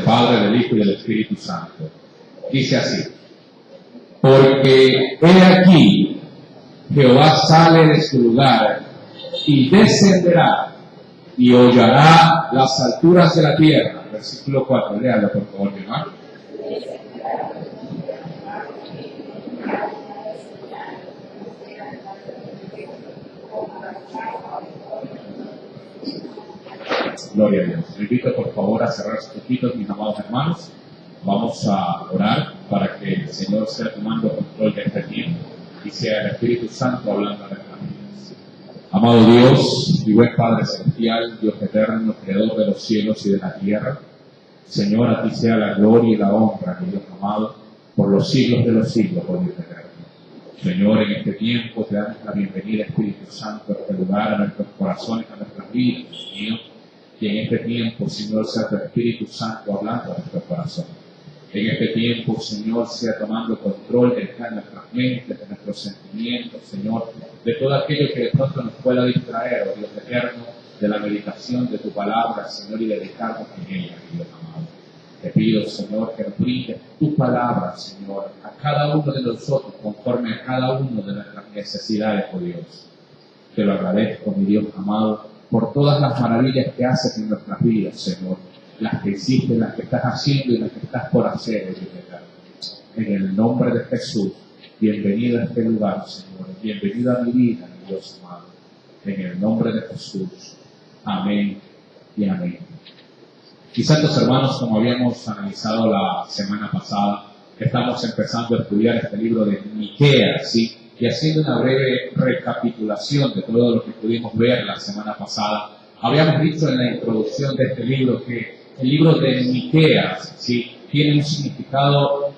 Padre, del Hijo y del Espíritu Santo. Dice así: porque he aquí, Jehová sale de su lugar y descenderá y hollará las alturas de la tierra. Versículo 4, léalo por favor, mi hermano. Gloria a Dios. Les invito por favor a cerrar sus ojitos, mis amados hermanos. Vamos a orar para que el Señor sea tomando control de este tiempo y sea el Espíritu Santo hablando a nuestras vidas. Amado Dios y buen Padre celestial, Dios eterno, creador de los cielos y de la tierra, Señor, a ti sea la gloria y la honra, mi Dios amado, por los siglos de los siglos, por Dios eterno. Señor, en este tiempo te damos la bienvenida, Espíritu Santo, a este lugar, a nuestros corazones, a nuestras vidas, Dios mío. Y en este tiempo, Señor, sea tu Espíritu Santo hablando a nuestros corazones. En este tiempo, Señor, sea tomando control de nuestras mentes, de nuestros sentimientos, Señor, de todo aquello que de pronto nos pueda distraer, oh Dios eterno, de la meditación de tu palabra, Señor, y dedicarnos en ella, mi Dios amado. Te pido, Señor, que nos brindes tu palabra, Señor, a cada uno de nosotros, conforme a cada uno de nuestras necesidades, oh Dios. Te lo agradezco, mi Dios amado, por todas las maravillas que haces en nuestras vidas, Señor, las que hiciste, las que estás haciendo y las que estás por hacer, Dios eterno. En el nombre de Jesús, bienvenido a este lugar, Señor, bienvenido a mi vida, mi Dios amado. En el nombre de Jesús, amén y amén. Y santos hermanos, como habíamos analizado la semana pasada, estamos empezando a estudiar este libro de Miqueas, ¿sí? Y haciendo una breve recapitulación de todo lo que pudimos ver la semana pasada, habíamos dicho en la introducción de este libro que el libro de Miqueas, ¿sí?, tiene un significado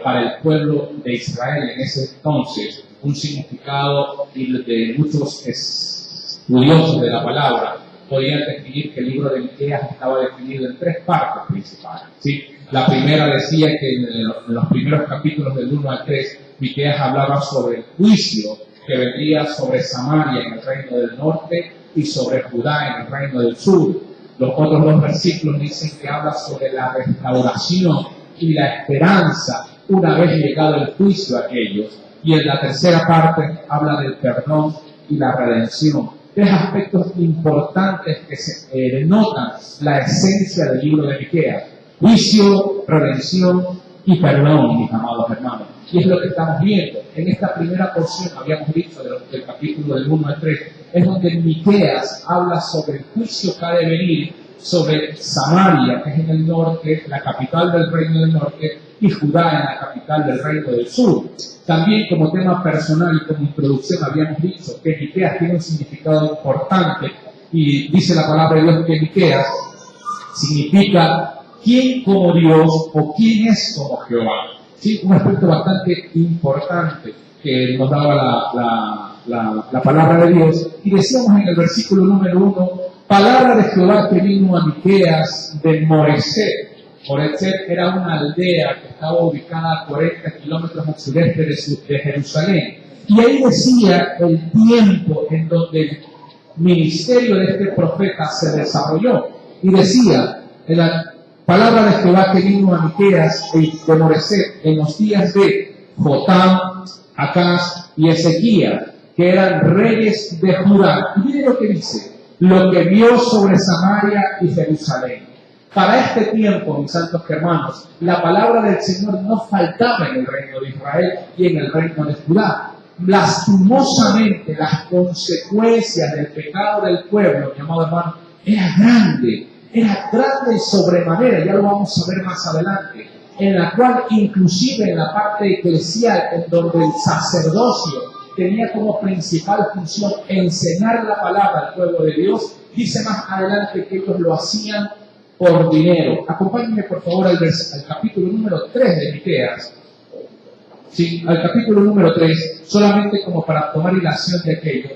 para el pueblo de Israel en ese entonces, un significado de muchos estudiosos de la palabra podían definir que el libro de Miqueas estaba definido en tres partes principales, ¿sí? La primera decía que en los primeros capítulos del 1 al 3, Miqueas hablaba sobre el juicio que vendría sobre Samaria en el reino del norte y sobre Judá en el reino del sur. Los otros dos versículos dicen que habla sobre la restauración y la esperanza una vez llegado el juicio a aquellos. Y en la tercera parte habla del perdón y la redención. Tres aspectos importantes que se denotan la esencia del libro de Miqueas: juicio, redención y perdón, mis amados hermanos. Y es lo que estamos viendo. En esta primera porción, habíamos dicho del capítulo del 1 al 3, es donde Miqueas habla sobre el juicio que ha de venir sobre Samaria, que es en el norte, la capital del reino del norte, y Judá en la capital del reino del sur. También como tema personal y como introducción habíamos dicho que Miqueas tiene un significado importante, y dice la palabra de Dios que Miqueas significa ¿quién como Dios o quién es como Jehová? Sí, un aspecto bastante importante que nos daba la palabra de Dios. Y decíamos en el versículo número 1, palabra de Jehová que vino a Miqueas de Moreset. Moreset era una aldea que estaba ubicada a 40 kilómetros al sureste de Jerusalén. Y ahí decía el tiempo en donde el ministerio de este profeta se desarrolló. Y decía, en la palabra de Jehová que vino a Miqueas de Moreset en los días de Jotam, Acaz y Ezequías, que eran reyes de Judá. Y miren lo que dice: lo que vio sobre Samaria y Jerusalén. Para este tiempo, mis santos hermanos, la palabra del Señor no faltaba en el reino de Israel y en el reino de Judá. Lastimosamente, las consecuencias del pecado del pueblo, mi amado hermano, era grande sobremanera, ya lo vamos a ver más adelante, en la cual inclusive en la parte eclesial, en donde el sacerdocio tenía como principal función enseñar la palabra al pueblo de Dios, dice más adelante que ellos lo hacían por dinero. Acompáñenme por favor al capítulo número 3 de Miqueas. Sí, al capítulo número 3, solamente como para tomar ilación de aquello.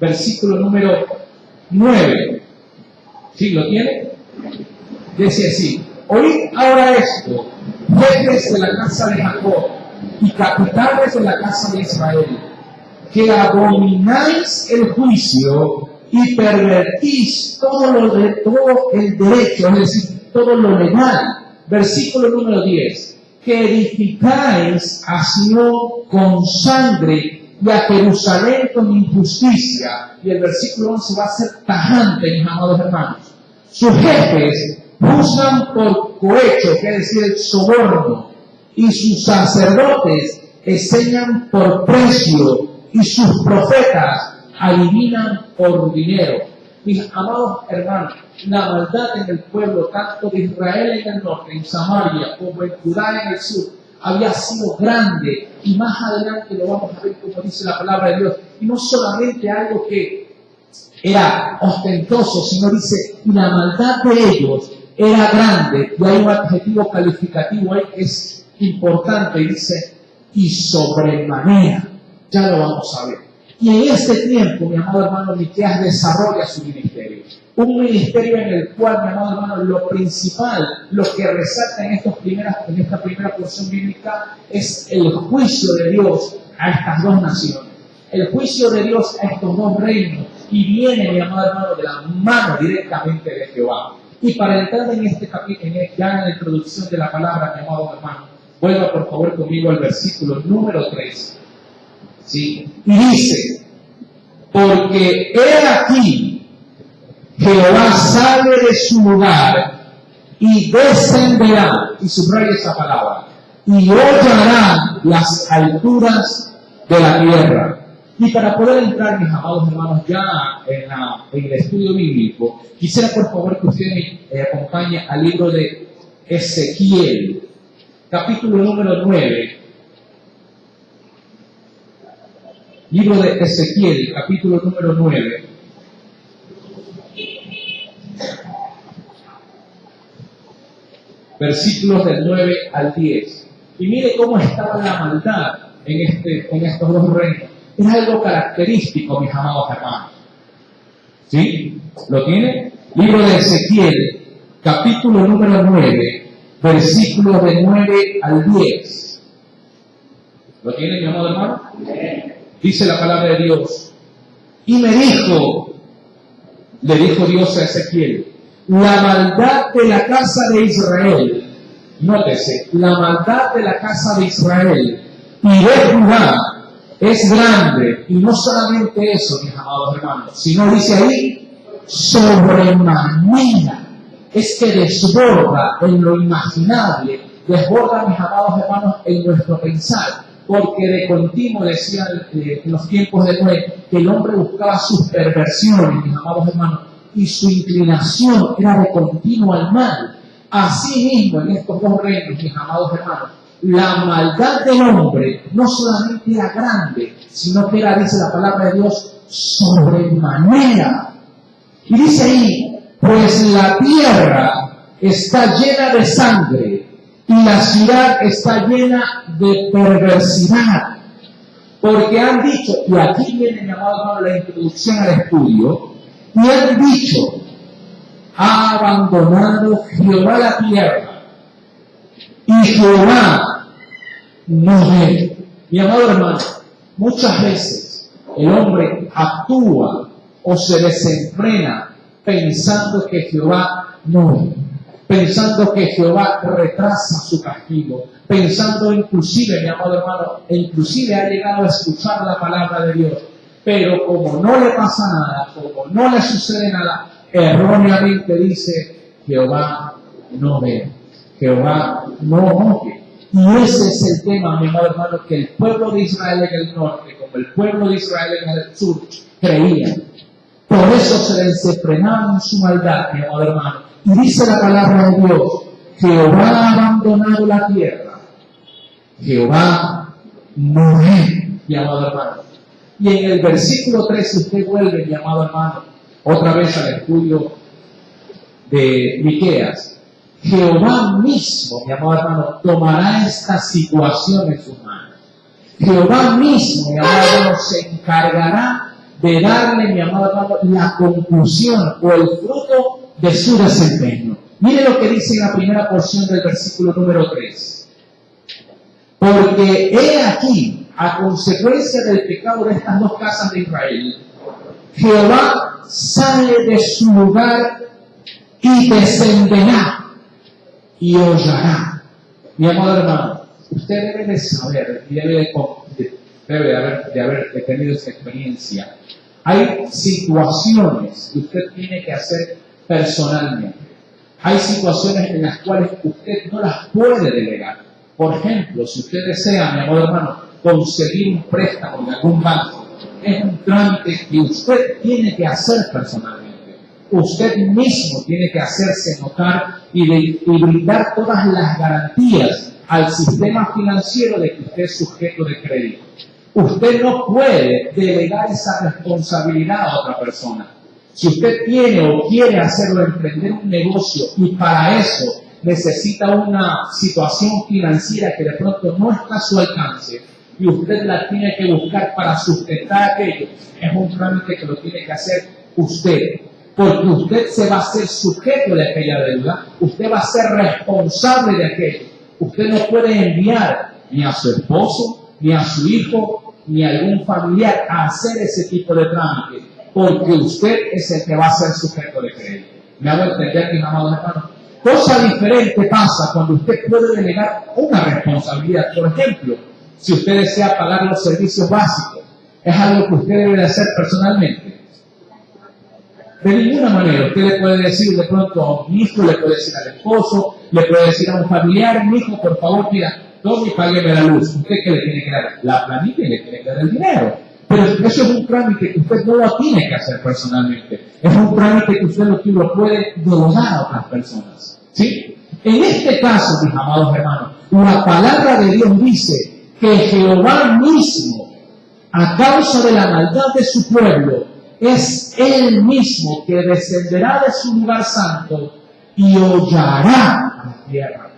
Versículo número 9. ¿Sí lo tiene? Dice así: oíd ahora esto, jefes de la casa de Jacob y capitanes de la casa de Israel, que abomináis el juicio y pervertís todo el derecho, es decir, todo lo legal Versículo número 10. Que edificáis a Sion con sangre y a Jerusalén con injusticia. Y el versículo 11 va a ser tajante, mis amados hermanos. Sus jefes juzgan por cohecho, quiere decir el soborno, y sus sacerdotes enseñan por precio, y sus profetas adivinan por dinero. Mis amados hermanos, la maldad en el pueblo, tanto de Israel en el norte, en Samaria, como en Judá en el sur, había sido grande, y más adelante lo vamos a ver como dice la palabra de Dios, y no solamente algo que era ostentoso, sino dice, y la maldad de ellos era grande, y hay un adjetivo calificativo ahí que es importante, y dice, y sobremanera. Ya lo vamos a ver. Y en este tiempo, mi amado hermano, Miqueas desarrolla su ministerio. Un ministerio en el cual, mi amado hermano, lo principal, lo que resalta en esta primera porción bíblica es el juicio de Dios a estas dos naciones. El juicio de Dios a estos dos reinos. Y viene, mi amado hermano, de la mano directamente de Jehová. Y para entrar en este capítulo, ya en la introducción de la palabra, mi amado hermano, vuelva por favor conmigo al versículo número 3. ¿Sí? Y dice, porque he aquí, Jehová sale de su lugar y descenderá, y subraya esa palabra, y hollará las alturas de la tierra. Y para poder entrar, mis amados hermanos, ya en el estudio bíblico, quisiera por favor que usted me acompañe al libro de Ezequiel, capítulo número 9. Libro de Ezequiel, capítulo número 9. Versículos del 9 al 10. Y mire cómo estaba la maldad en estos dos reinos. Es algo característico, mis amados hermanos. ¿Sí? ¿Lo tiene? Libro de Ezequiel, capítulo número 9, versículos del 9 al 10. ¿Lo tiene, mi amado hermano? Dice la palabra de Dios. Y le dijo Dios a Ezequiel, la maldad de la casa de Israel, nótese, la maldad de la casa de Israel y de Judá es grande, y no solamente eso, mis amados hermanos, sino dice ahí, sobremanera, es que desborda en lo imaginable, desborda, mis amados hermanos, en nuestro pensar, porque de continuo decían en los tiempos de Noé que el hombre buscaba sus perversiones, mis amados hermanos, y su inclinación era de continuo al mal. Así mismo en estos dos reinos, mis amados hermanos, la maldad del hombre no solamente era grande, sino que era, dice la palabra de Dios, sobremanera. Y dice ahí, pues la tierra está llena de sangre y la ciudad está llena de perversidad. Porque han dicho, y aquí viene, mi amado hermano, la introducción al estudio, y han dicho, ha abandonado Jehová la tierra, y Jehová no ve. Mi amado hermano, muchas veces el hombre actúa o se desenfrena pensando que Jehová no ve, pensando que Jehová retrasa su castigo, pensando inclusive, mi amado hermano, inclusive ha llegado a escuchar la palabra de Dios, pero como no le pasa nada, como no le sucede nada, erróneamente dice, Jehová no ve, Jehová no oye. Y ese es el tema, mi amado hermano, que el pueblo de Israel en el norte, como el pueblo de Israel en el sur, creían. Por eso se desenfrenaban en su maldad, mi amado hermano. Y dice la palabra de Dios, Jehová ha abandonado la tierra, Jehová no ve, mi amado hermano. Y en el versículo 3, si usted vuelve, mi amado hermano, otra vez al estudio de Miqueas, Jehová mismo, mi amado hermano, tomará esta situación en sus manos. Jehová mismo, mi amado hermano, se encargará de darle, mi amado hermano, la conclusión o el fruto de su desempeño. Mire lo que dice en la primera porción del versículo número 3. Porque he aquí, a consecuencia del pecado de estas dos casas de Israel, Jehová sale de su lugar y descenderá y hollará. Mi amado hermano, usted debe de saber, y debe de haber tenido esa experiencia. Hay situaciones que usted tiene que hacer personalmente. Hay situaciones en las cuales usted no las puede delegar. Por ejemplo, si usted desea, mi amado hermano, conseguir un préstamo de algún banco, es un trámite que usted tiene que hacer personalmente. Usted mismo tiene que hacerse notar y brindar todas las garantías al sistema financiero de que usted es sujeto de crédito. Usted no puede delegar esa responsabilidad a otra persona. Si usted tiene o quiere hacerlo, emprender un negocio y para eso necesita una situación financiera que de pronto no está a su alcance y usted la tiene que buscar para sustentar aquello, es un trámite que lo tiene que hacer usted. Porque usted se va a ser sujeto de aquella deuda, usted va a ser responsable de aquello. Usted no puede enviar ni a su esposo, ni a su hijo, ni a algún familiar a hacer ese tipo de trámite, porque usted es el que va a ser sujeto de crédito. ¿Me hago entender, mis amados hermanos? Cosa diferente pasa cuando usted puede delegar una responsabilidad. Por ejemplo, si usted desea pagar los servicios básicos, es algo que usted debe de hacer personalmente. De ninguna manera, usted le puede decir de pronto a un hijo, le puede decir al esposo, le puede decir a un familiar, mi hijo, por favor, mira, tome y págueme la luz. ¿Usted qué le tiene que dar? La planilla y le tiene que dar el dinero. Pero eso es un trámite que usted no lo tiene que hacer personalmente. Es un trámite que usted lo puede delegar a otras personas. ¿Sí? En este caso, mis amados hermanos, la palabra de Dios dice que Jehová mismo, a causa de la maldad de su pueblo, es Él mismo que descenderá de su lugar santo y hollará la tierra.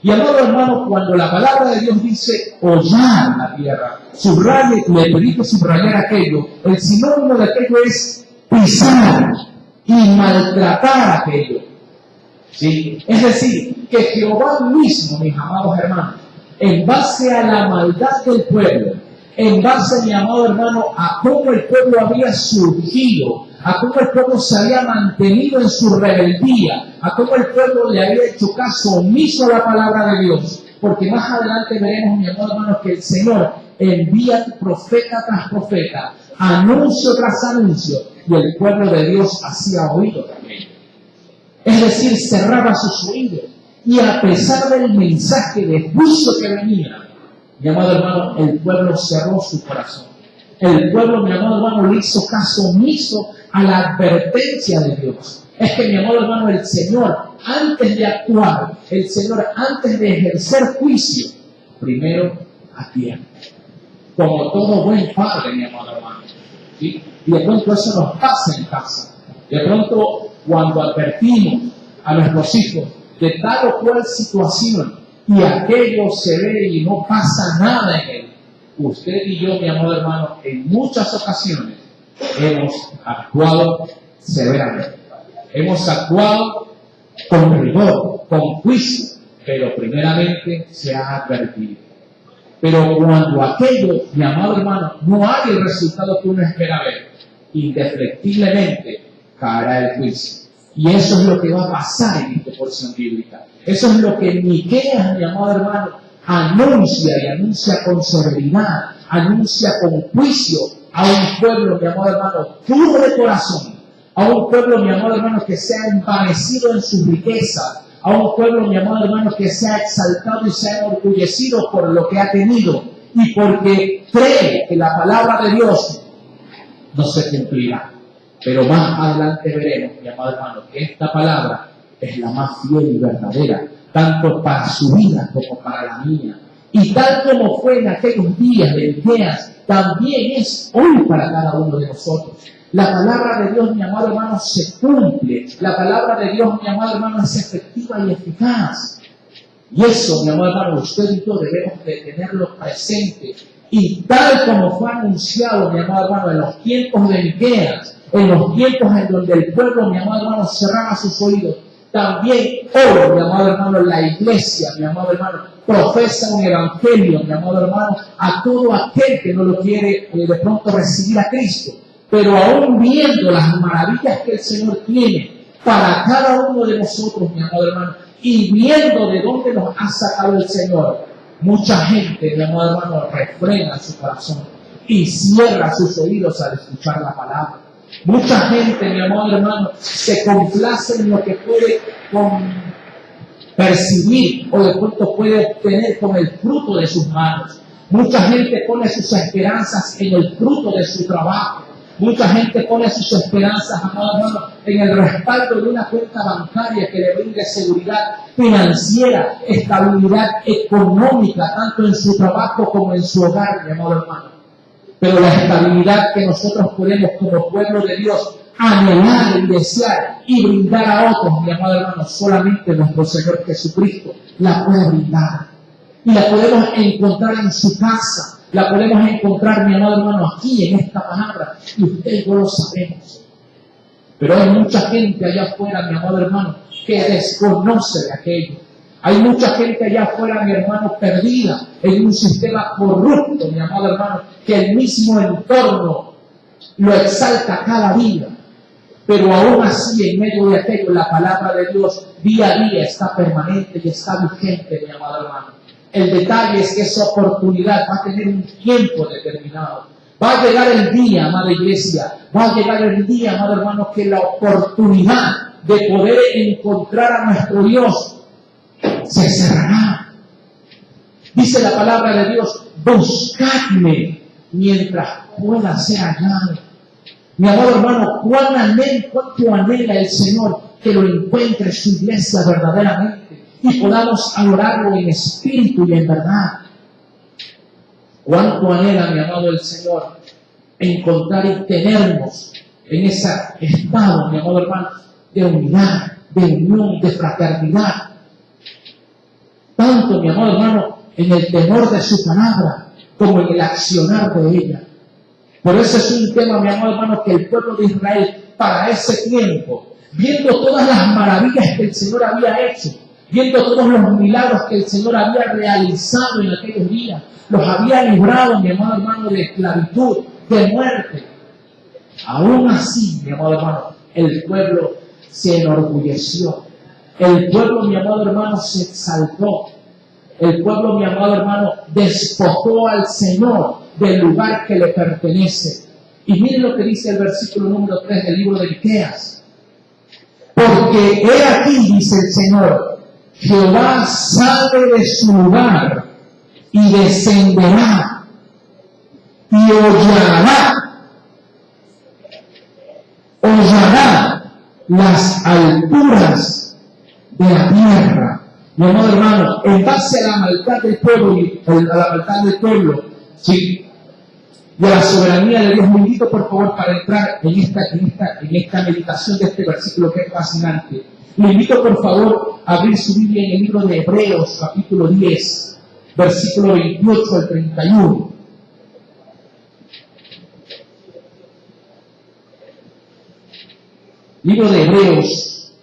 Y amado hermano, cuando la palabra de Dios dice hollar la tierra, subraye, le pedí que subrayar aquello, el sinónimo de aquello es pisar y maltratar aquello. ¿Sí? Es decir, que Jehová mismo, mis amados hermanos, en base a la maldad del pueblo, en base, mi amado hermano, a cómo el pueblo había surgido, a cómo el pueblo se había mantenido en su rebeldía, a cómo el pueblo le había hecho caso omiso a la palabra de Dios. Porque más adelante veremos, mi amado hermano, que el Señor envía profeta tras profeta, anuncio tras anuncio, y el pueblo de Dios hacía oído también. Es decir, cerraba sus oídos. Y a pesar del mensaje de juicio que venía, mi amado hermano, el pueblo cerró su corazón. El pueblo, mi amado hermano, le hizo caso omiso a la advertencia de Dios. Es que, mi amado hermano, el Señor, antes de actuar, el Señor, antes de ejercer juicio, primero atiende. Como todo buen padre, mi amado hermano. ¿Sí? Y de pronto eso nos pasa en casa. De pronto, cuando advertimos a nuestros hijos de tal o cual situación, y aquello se ve y no pasa nada en él, usted y yo, mi amado hermano, en muchas ocasiones hemos actuado severamente. Hemos actuado con rigor, con juicio, pero primeramente se ha advertido. Pero cuando aquello, mi amado hermano, no hay el resultado que uno espera ver, indefectiblemente caerá el juicio. Y eso es lo que va a pasar en esta porción bíblica. Eso es lo que Miqueas, mi amado hermano, anuncia y anuncia con severidad, anuncia con juicio a un pueblo, mi amado hermano, duro de corazón, a un pueblo, mi amado hermano, que se ha envanecido en sus riquezas, a un pueblo, mi amado hermano, que se ha exaltado y se ha enorgullecido por lo que ha tenido y porque cree que la palabra de Dios no se cumplirá. Pero más adelante veremos, mi amado hermano, que esta palabra es la más fiel y verdadera, tanto para su vida como para la mía. Y tal como fue en aquellos días de Miqueas, también es hoy para cada uno de nosotros. La palabra de Dios, mi amado hermano, se cumple. La palabra de Dios, mi amado hermano, es efectiva y eficaz. Y eso, mi amado hermano, usted y yo debemos de tenerlo presente. Y tal como fue anunciado, mi amado hermano, en los tiempos de Miqueas, en los tiempos en donde el pueblo, mi amado hermano, cerraba sus oídos, también hoy, mi amado hermano, la iglesia, mi amado hermano, profesa un evangelio, mi amado hermano, a todo aquel que no lo quiere de pronto recibir a Cristo. Pero aún viendo las maravillas que el Señor tiene para cada uno de nosotros, mi amado hermano, y viendo de dónde nos ha sacado el Señor, mucha gente, mi amado hermano, refrena su corazón y cierra sus oídos al escuchar la palabra. Mucha gente, mi amado hermano, se complace en lo que puede percibir o de pronto puede obtener con el fruto de sus manos. Mucha gente pone sus esperanzas en el fruto de su trabajo. Mucha gente pone sus esperanzas, amado hermano, en el respaldo de una cuenta bancaria que le brinde seguridad financiera, estabilidad económica, tanto en su trabajo como en su hogar, mi amado hermano. Pero la estabilidad que nosotros podemos como pueblo de Dios anhelar y desear y brindar a otros, mi amado hermano, solamente nuestro Señor Jesucristo la puede brindar. Y la podemos encontrar en su casa, la podemos encontrar, mi amado hermano, aquí en esta palabra, y usted y yo lo sabemos. Pero hay mucha gente allá afuera, mi amado hermano, que desconoce de aquello. Hay mucha gente allá afuera, mi hermano, perdida en un sistema corrupto, mi amado hermano, que el mismo entorno lo exalta cada día. Pero aún así, en medio de aquello, la palabra de Dios día a día está permanente y está vigente, mi amado hermano. El detalle es que esa oportunidad va a tener un tiempo determinado. Va a llegar el día, amada iglesia, va a llegar el día, amado hermano, que la oportunidad de poder encontrar a nuestro Dios se cerrará. Dice la palabra de Dios, buscadme mientras pueda ser hallado. Mi amado hermano, cuánto anhela el Señor que lo encuentre su iglesia verdaderamente y podamos adorarlo en espíritu y en verdad. Cuánto anhela, mi amado el Señor, encontrar y tenernos en ese estado, mi amado hermano, de unidad, de unión, de fraternidad. Tanto, mi amado hermano, en el temor de su palabra como en el accionar de ella. Por eso es un tema, mi amado hermano, que el pueblo de Israel, para ese tiempo, viendo todas las maravillas que el Señor había hecho, viendo todos los milagros que el Señor había realizado en aquellos días, los había librado, mi amado hermano, de esclavitud, de muerte. Aún así, mi amado hermano, el pueblo se enorgulleció. El pueblo, mi amado hermano, se exaltó. El pueblo, mi amado hermano, despojó al Señor del lugar que le pertenece. Y miren lo que dice el versículo número 3 del libro de Miqueas. Porque he aquí, dice el Señor, Jehová sale de su lugar y descenderá y hollará las alturas de la tierra. Mi amado hermano, en base a la maldad del pueblo, ¿sí?, y a la soberanía de Dios, me invito por favor para entrar en esta meditación de este versículo que es fascinante. Le invito por favor a abrir su Biblia en el libro de Hebreos, capítulo 10, versículo 28 al 31. Libro de Hebreos,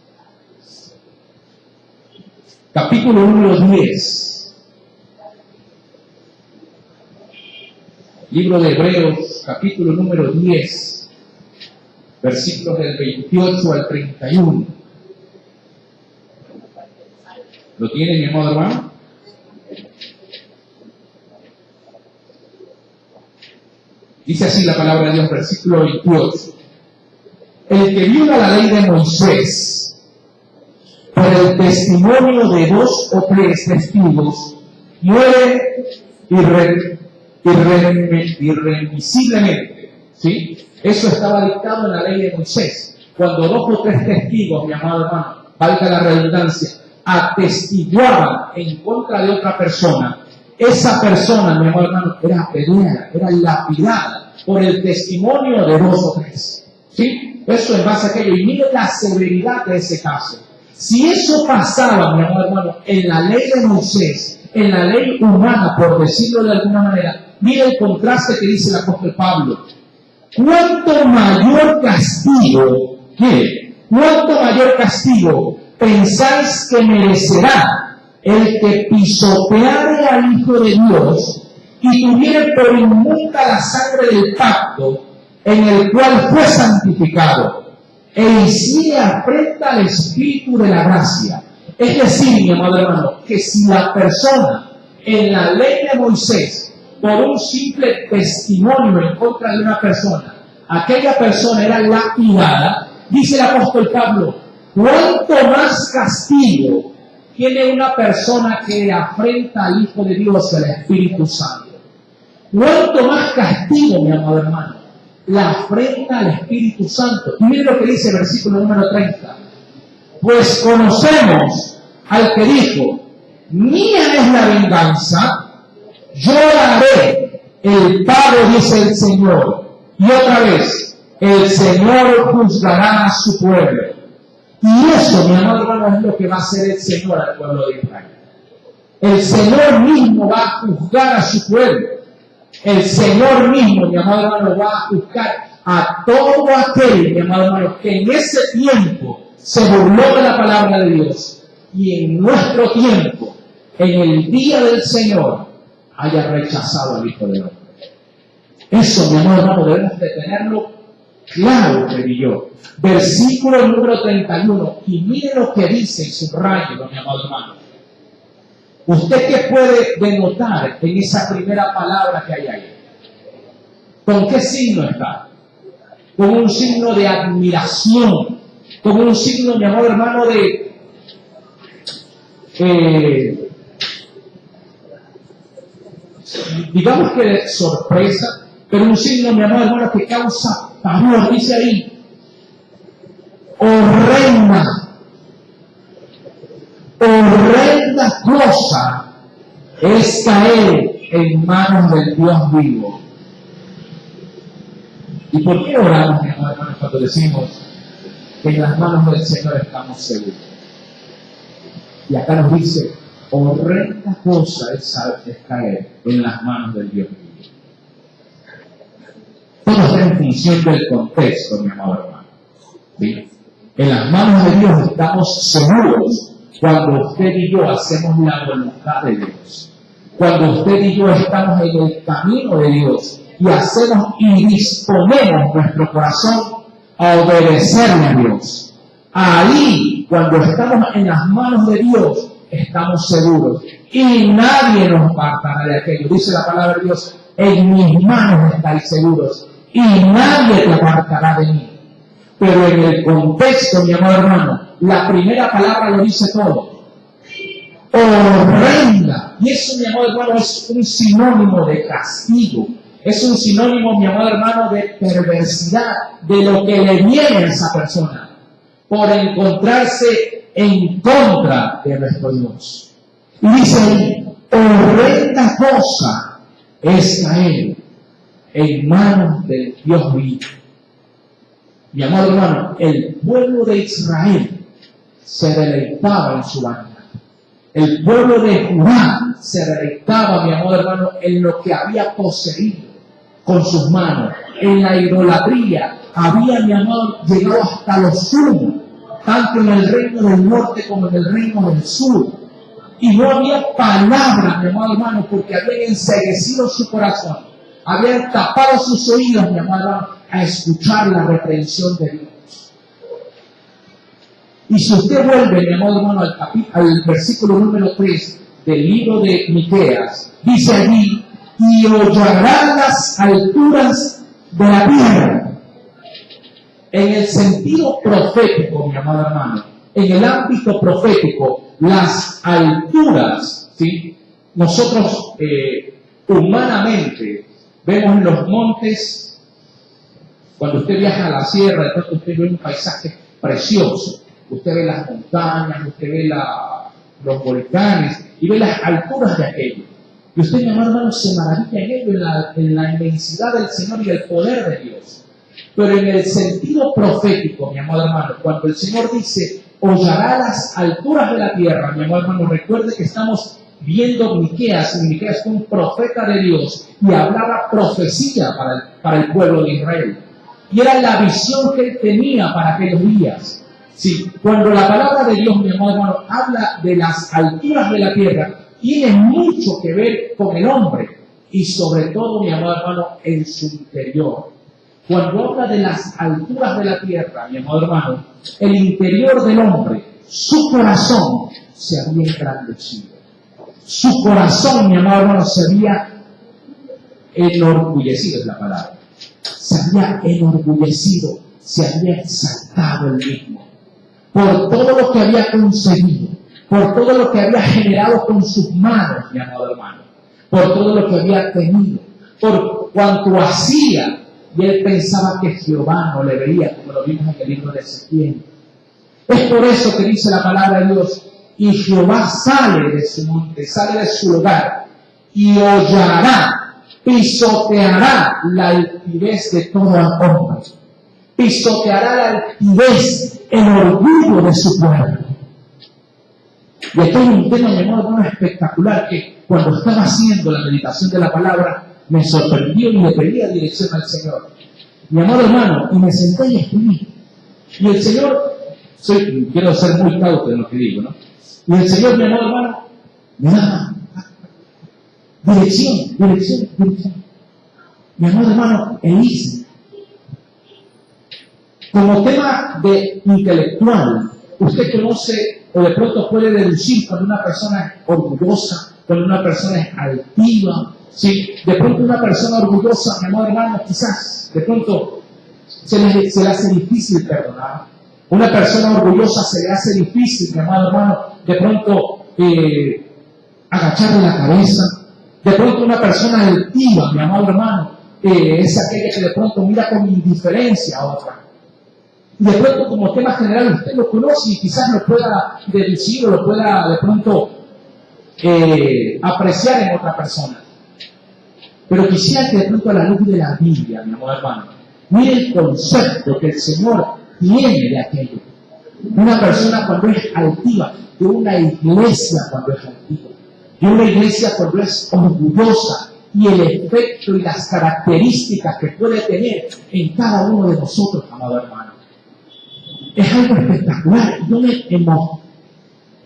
capítulo número 10. Libro de Hebreos, capítulo número 10, versículos del 28 al 31. ¿Lo tiene, mi amado hermano? Dice así la palabra de Dios, versículo 28. El que viola la ley de Moisés por el testimonio de 2 o 3 testigos muere irremisiblemente, ¿sí? Eso estaba dictado en la ley de Moisés. Cuando 2 o 3 testigos, mi amado hermano, valga la redundancia, atestiguaban en contra de otra persona, esa persona, mi amado hermano, era apedreada, era lapidada por el testimonio de 2 o 3. ¿Sí? Eso en base a aquello. Y mire la severidad de ese caso. Si eso pasaba, mi amado hermano, en la ley de Moisés, en la ley humana, por decirlo de alguna manera, mire el contraste que dice el apóstol Pablo. ¿Cuánto mayor castigo, cuánto mayor castigo pensáis que merecerá el que pisoteare al Hijo de Dios y tuviere por inmunda la sangre del pacto en el cual fue santificado, e hiciere afrenta al Espíritu de la gracia, Es decir, mi amado hermano, que si la persona en la ley de Moisés, por un simple testimonio en contra de una persona, aquella persona era lapidada, dice el apóstol Pablo, ¿cuánto más castigo tiene una persona que afrenta al Hijo de Dios, el Espíritu Santo? ¿Cuánto más castigo, mi amado hermano, la afrenta al Espíritu Santo? Y miren lo que dice el versículo número 30. Pues conocemos al que dijo, mía es la venganza, yo la haré, el pago, dice el Señor. Y otra vez, el Señor juzgará a su pueblo. Y eso, mi amado hermano, es lo que va a hacer el Señor al pueblo de Israel. El Señor mismo va a juzgar a su pueblo. El Señor mismo, mi amado hermano, va a juzgar a todo aquel, mi amado hermano, que en ese tiempo se burló de la palabra de Dios. Y en nuestro tiempo, en el día del Señor, haya rechazado al Hijo de Hombre. Eso, mi amado hermano, debemos de tenerlo claro, usted y yo. Versículo número 31. Y mire lo que dice y subrayo, mi amado hermano. ¿Usted qué puede denotar en esa primera palabra que hay ahí? ¿Con qué signo está? Con un signo de admiración. Con un signo, mi amado hermano, digamos que de sorpresa, pero un signo, mi amado hermano, que causa pavor. Dice ahí, horrenda cosa es caer en manos del Dios vivo. ¿Y por qué oramos, mi amado hermano, cuando decimos que en las manos del Señor estamos seguros? Y acá nos dice, horrenda cosa es caer en las manos del Dios vivo. Todo está en función del contexto, mi amado hermano. ¿Sí? En las manos de Dios estamos seguros cuando usted y yo hacemos la voluntad de Dios. Cuando usted y yo estamos en el camino de Dios y hacemos y disponemos nuestro corazón a obedecerle a Dios. Ahí, cuando estamos en las manos de Dios, estamos seguros. Y nadie nos apartará de aquello. Dice la palabra de Dios, en mis manos estáis seguros. Y nadie te apartará de mí. Pero en el contexto, mi amado hermano, la primera palabra lo dice todo. Horrenda. Y eso, mi amado hermano, es un sinónimo de castigo. Es un sinónimo, mi amado hermano, de perversidad, de lo que le viene a esa persona por encontrarse en contra de nuestro Dios. Y dice ahí, horrenda cosa es caer en manos del Dios vivo. Mi amado hermano, el pueblo de Israel se deleitaba en su vanidad. El pueblo de Judá se deleitaba, mi amado hermano, en lo que había poseído con sus manos. En la idolatría había, mi amado, llegado hasta lo sumo, tanto en el reino del norte como en el reino del sur. Y no había palabra, mi amado hermano, porque habían enceguecido su corazón. Habían tapado sus oídos, mi amado hermano, a escuchar la reprensión de Dios. Y si usted vuelve, mi amado hermano, al versículo número 3 del libro de Miqueas, dice allí, y hollarán las alturas de la tierra. En el sentido profético, mi amado hermano, en el ámbito profético, las alturas, ¿sí? Nosotros humanamente vemos en los montes, cuando usted viaja a la sierra, de pronto usted ve un paisaje precioso. Usted ve las montañas, usted ve los volcanes y ve las alturas de aquello. Y usted, mi amado hermano, se maravilla en ello, en la inmensidad del Señor y el poder de Dios. Pero en el sentido profético, mi amado hermano, cuando el Señor dice, hollará las alturas de la tierra, mi amado hermano, recuerde que estamos viendo Miqueas, y Miqueas fue un profeta de Dios y hablaba profecía para el pueblo de Israel. Y era la visión que él tenía para aquellos días. Sí, cuando la palabra de Dios, mi amado hermano, habla de las alturas de la tierra, tiene mucho que ver con el hombre y sobre todo, mi amado hermano, en su interior. Cuando habla de las alturas de la tierra, mi amado hermano, el interior del hombre, su corazón, se había engrandecido. Su corazón, mi amado hermano, se había enorgullecido, es la palabra. Se había enorgullecido, se había exaltado el mismo. Por todo lo que había conseguido, por todo lo que había generado con sus manos, mi amado hermano, por todo lo que había tenido, por cuanto hacía, y él pensaba que Jehová no le veía, como lo vimos en el libro de Ezequiel. Es por eso que dice la palabra de Dios, y Jehová sale de su monte, sale de su lugar, y hollará, pisoteará la altivez de todo hombre, pisoteará la altivez, el orgullo de su pueblo. Y aquí hay un tema, mi hermano, espectacular, que cuando estaba haciendo la meditación de la palabra, me sorprendió y le pedía dirección al Señor. Mi amado hermano, y me senté y escribí. Y el Señor, quiero ser muy cauto en lo que digo, ¿no? Y el Señor, mi amado hermano, me da dirección. Mi amado hermano, Elisa, como tema de intelectual, usted conoce o de pronto puede deducir cuando una persona es orgullosa, cuando una persona es altiva, ¿sí? De pronto una persona orgullosa, mi amado hermano, quizás de pronto se le hace difícil perdonar. Una persona orgullosa se le hace difícil, mi amado hermano, de pronto agacharle la cabeza. De pronto una persona altiva, mi amado hermano, es aquella que de pronto mira con indiferencia a otra. Y de pronto, como tema general, usted lo conoce y quizás lo pueda deducir o lo pueda de pronto apreciar en otra persona. Pero quisiera que de pronto a la luz de la Biblia, mi amado hermano, mire el concepto que el Señor tiene de aquello. Una persona cuando es altiva, de una iglesia cuando es altiva, de una iglesia cuando es orgullosa, y el efecto y las características que puede tener en cada uno de nosotros, amado hermano. Es algo espectacular. Yo me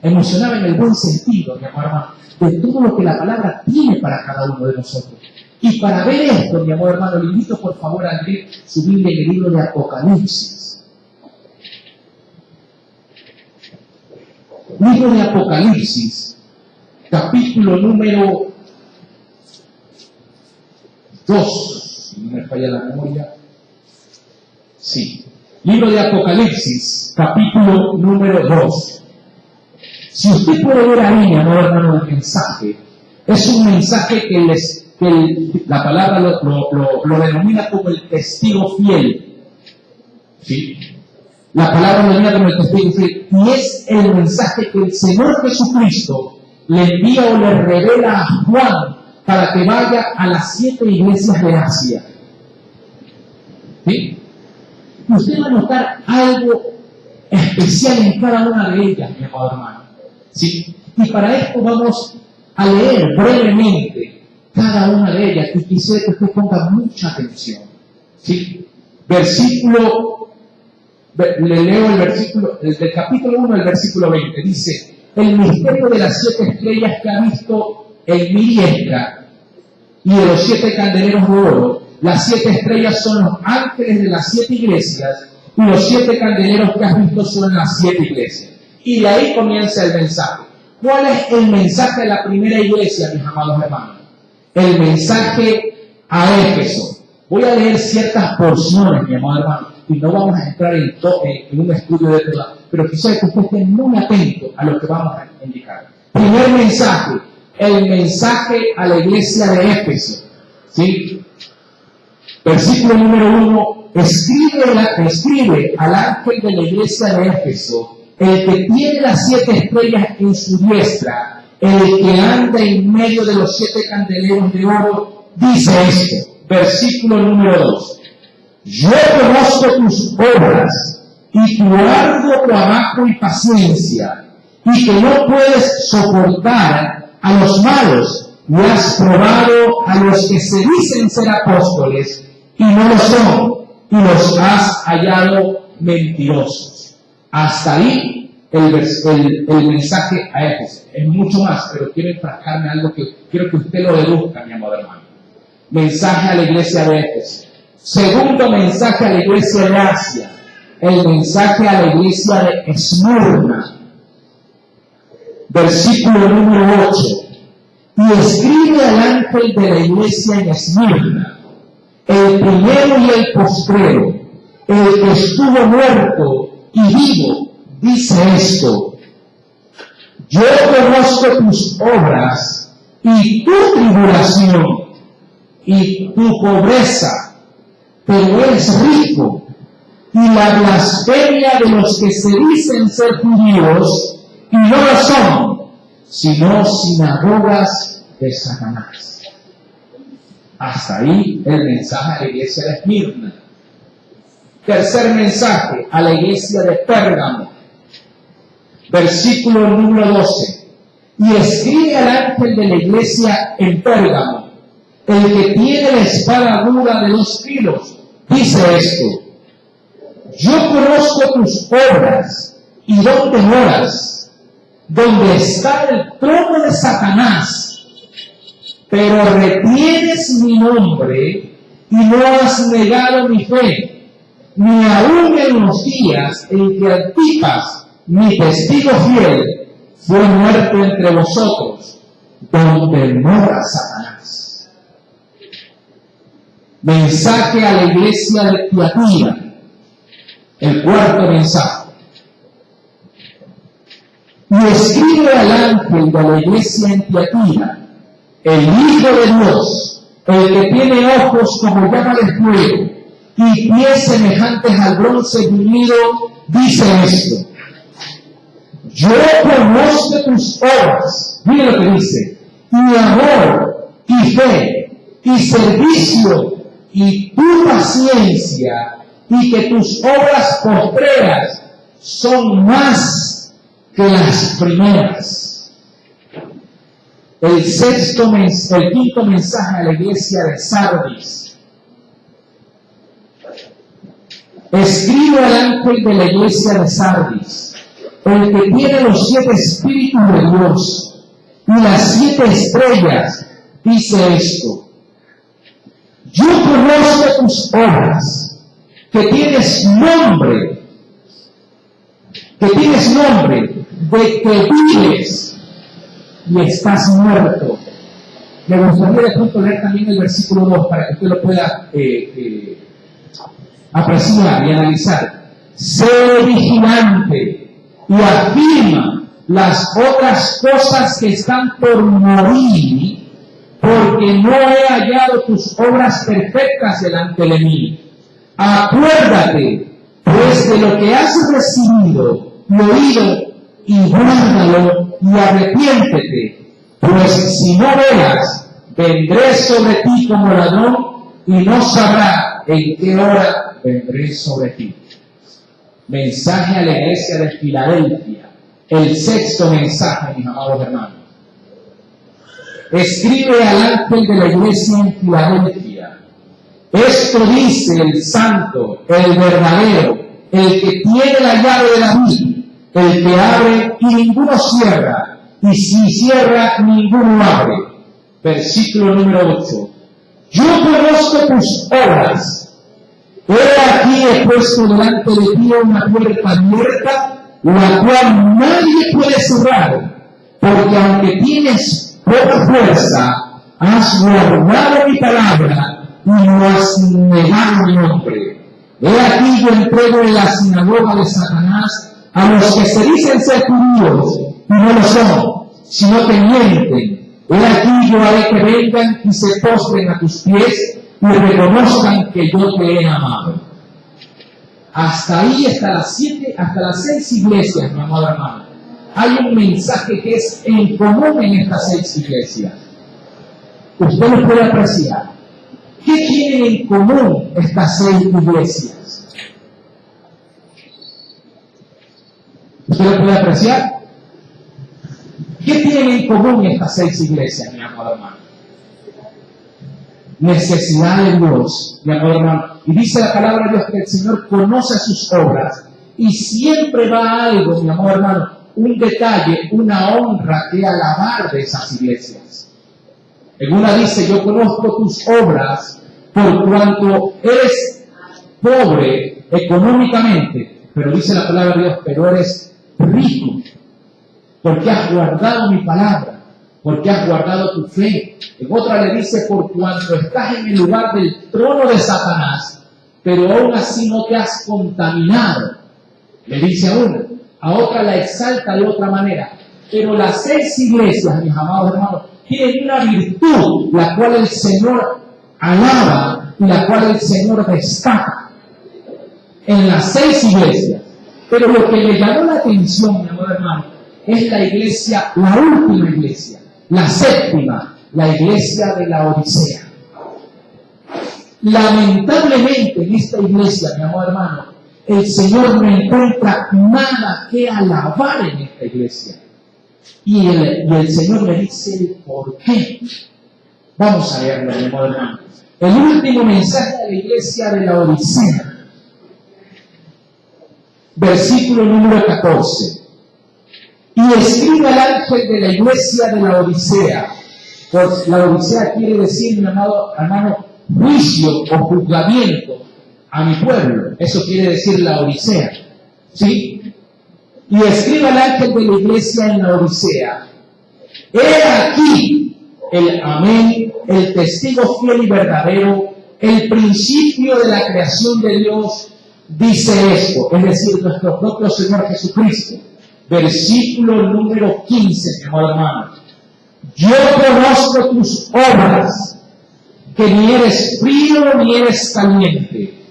emocionaba en el buen sentido, mi amado hermano, de todo lo que la palabra tiene para cada uno de nosotros. Y para ver esto, mi amado hermano, le invito por favor a abrir su Biblia en el libro de Apocalipsis. Libro de Apocalipsis, capítulo número 2, si no me falla la memoria. Sí. Libro de Apocalipsis, capítulo número 2. Si usted puede ver ahí, mi amado hermano, el mensaje, es un mensaje que la palabra lo denomina como el testigo fiel. ¿Sí? La palabra lo denomina como el testigo fiel. Y es el mensaje que el Señor Jesucristo le envía o le revela a Juan para que vaya a las 7 iglesias de Asia. ¿Sí? Usted va a notar algo especial en cada una de ellas, mi amado hermano. ¿Sí? Y para esto vamos a leer brevemente cada una de ellas y quisiera que usted ponga mucha atención. ¿Sí? Le leo el versículo, del capítulo 1 al versículo 20. Dice, el misterio de las 7 estrellas que ha visto en mi diestra y de los 7 candeleros de oro. Las 7 estrellas son los ángeles de las 7 iglesias y los 7 candeleros que has visto son las 7 iglesias. Y de ahí comienza el mensaje. ¿Cuál es el mensaje de la primera iglesia, mis amados hermanos? El mensaje a Éfeso. Voy a leer ciertas porciones, mi amado hermano, y no vamos a entrar en un estudio de todo, pero quisiera que usted esté muy atento a lo que vamos a indicar. Primer mensaje, el mensaje a la iglesia de Éfeso. ¿Sí? Versículo número 1, escribe al ángel de la iglesia de Éfeso, el que tiene las 7 estrellas en su diestra, el que anda en medio de los 7 candeleros de oro, dice esto, versículo número 2, yo conozco tus obras y tu arduo trabajo y paciencia, y que no puedes soportar a los malos, y has probado a los que se dicen ser apóstoles, y no lo son, y los has hallado mentirosos. Hasta ahí el mensaje a Éfeso. Es mucho más, pero quiero enfrascarme en algo que quiero que usted lo deduzca, mi amado hermano. Mensaje a la iglesia de Éfeso. Segundo mensaje a la iglesia de Asia. El mensaje a la iglesia de Esmirna. Versículo número 8. Y escribe al ángel de la iglesia en Esmirna, el primero y el postrero, el que estuvo muerto y vivo, dice esto: yo conozco tus obras y tu tribulación y tu pobreza, pero eres rico, y la blasfemia de los que se dicen ser judíos y no lo son, sino sinagogas de Satanás. Hasta ahí el mensaje a la iglesia de Esmirna. Tercer mensaje a la iglesia de Pérgamo. Versículo número 12. Y escribe al ángel de la iglesia en Pérgamo, el que tiene la espada dura de 2 filos, dice esto: yo conozco tus obras y dónde moras, donde está el trono de Satanás, pero retienes mi nombre y no has negado mi fe, ni aun en los días en que Antipas, mi testigo fiel, fue muerto entre vosotros, donde mora Satanás. Mensaje a la iglesia de Tiatira. El cuarto mensaje. Y escribe al ángel de la iglesia en Tiatira, el Hijo de Dios, el que tiene ojos como llama de fuego y pies semejantes al bronce bruñido, dice esto: yo conozco tus obras, mira lo que dice, y amor, y fe, y servicio, y tu paciencia, y que tus obras postreras son más que las primeras. El quinto mensaje a la iglesia de Sardis. Escribe al ángel de la iglesia de Sardis, el que tiene los 7 espíritus de Dios y las 7 estrellas, dice esto: yo conozco tus obras, que tienes nombre de que vives y estás muerto. Me gustaría de pronto leer también el versículo 2 para que usted lo pueda apreciar y analizar. Sé vigilante y afirma las otras cosas que están por morir, porque no he hallado tus obras perfectas delante de mí. Acuérdate, pues, de lo que has recibido y oído, y guárdalo y arrepiéntete, pues si no veas, vendré sobre ti como ladrón y no sabrá en qué hora vendré sobre ti. Mensaje a la iglesia de Filadelfia. El sexto mensaje, mis amados hermanos. Escribe al ángel de la iglesia en Filadelfia: esto dice el santo, el verdadero, el que tiene la llave de David, el que abre y ninguno cierra, y si cierra ninguno abre. Versículo número 8. Yo conozco tus obras. He aquí he puesto delante de ti una puerta abierta, la cual nadie puede cerrar, porque aunque tienes poca fuerza, has guardado mi palabra y no has negado mi nombre. He aquí yo entrego en la sinagoga de Satanás a los que se dicen ser judíos y no lo son, sino que mienten. He aquí yo haré que vengan y se postren a tus pies y reconozcan que yo te he amado. Hasta ahí, hasta las 6 iglesias, mi amado hermano, hay un mensaje que es en común en estas 6 iglesias. Usted lo puede apreciar. ¿Qué tienen en común estas 6 iglesias? ¿Usted lo puede apreciar? ¿Qué tienen en común estas 6 iglesias, mi amado hermano? Necesidad de Dios, mi amado hermano. Y dice la palabra de Dios que el Señor conoce sus obras y siempre va a algo, mi amado hermano, un detalle, una honra que alabar de esas iglesias. En una dice: yo conozco tus obras por cuanto eres pobre económicamente, pero dice la palabra de Dios, pero eres rico. porque has guardado mi palabra, porque has guardado tu fe. En otra le dice, por cuanto estás en el lugar del trono de Satanás, pero aún así no te has contaminado. Le dice a una, a otra la exalta de otra manera. Pero las 6 iglesias, mis amados hermanos, tienen una virtud, la cual el Señor alaba y la cual el Señor destaca. En las 6 iglesias. Pero lo que le llamó la atención, mi amado hermano, es la iglesia, la última iglesia, la 7ª, la iglesia de la Odisea. Lamentablemente en esta iglesia, mi amado hermano, el Señor no encuentra nada que alabar en esta iglesia. Y el Señor le dice el por qué. Vamos a leerlo, mi amado hermano. El último mensaje de la iglesia de la Odisea. Versículo número 14. Y escribe al ángel de la iglesia de la Odisea. Pues la Odisea quiere decir, mi amado hermano, juicio o juzgamiento a mi pueblo. Eso quiere decir la Odisea. ¿Sí? Y escribe al ángel de la iglesia en la Odisea. He aquí el amén, el testigo fiel y verdadero, el principio de la creación de Dios, dice esto, es decir, nuestro propio Señor Jesucristo. Versículo número 15, mi amado hermano. Yo conozco tus obras, que ni eres frío ni eres caliente.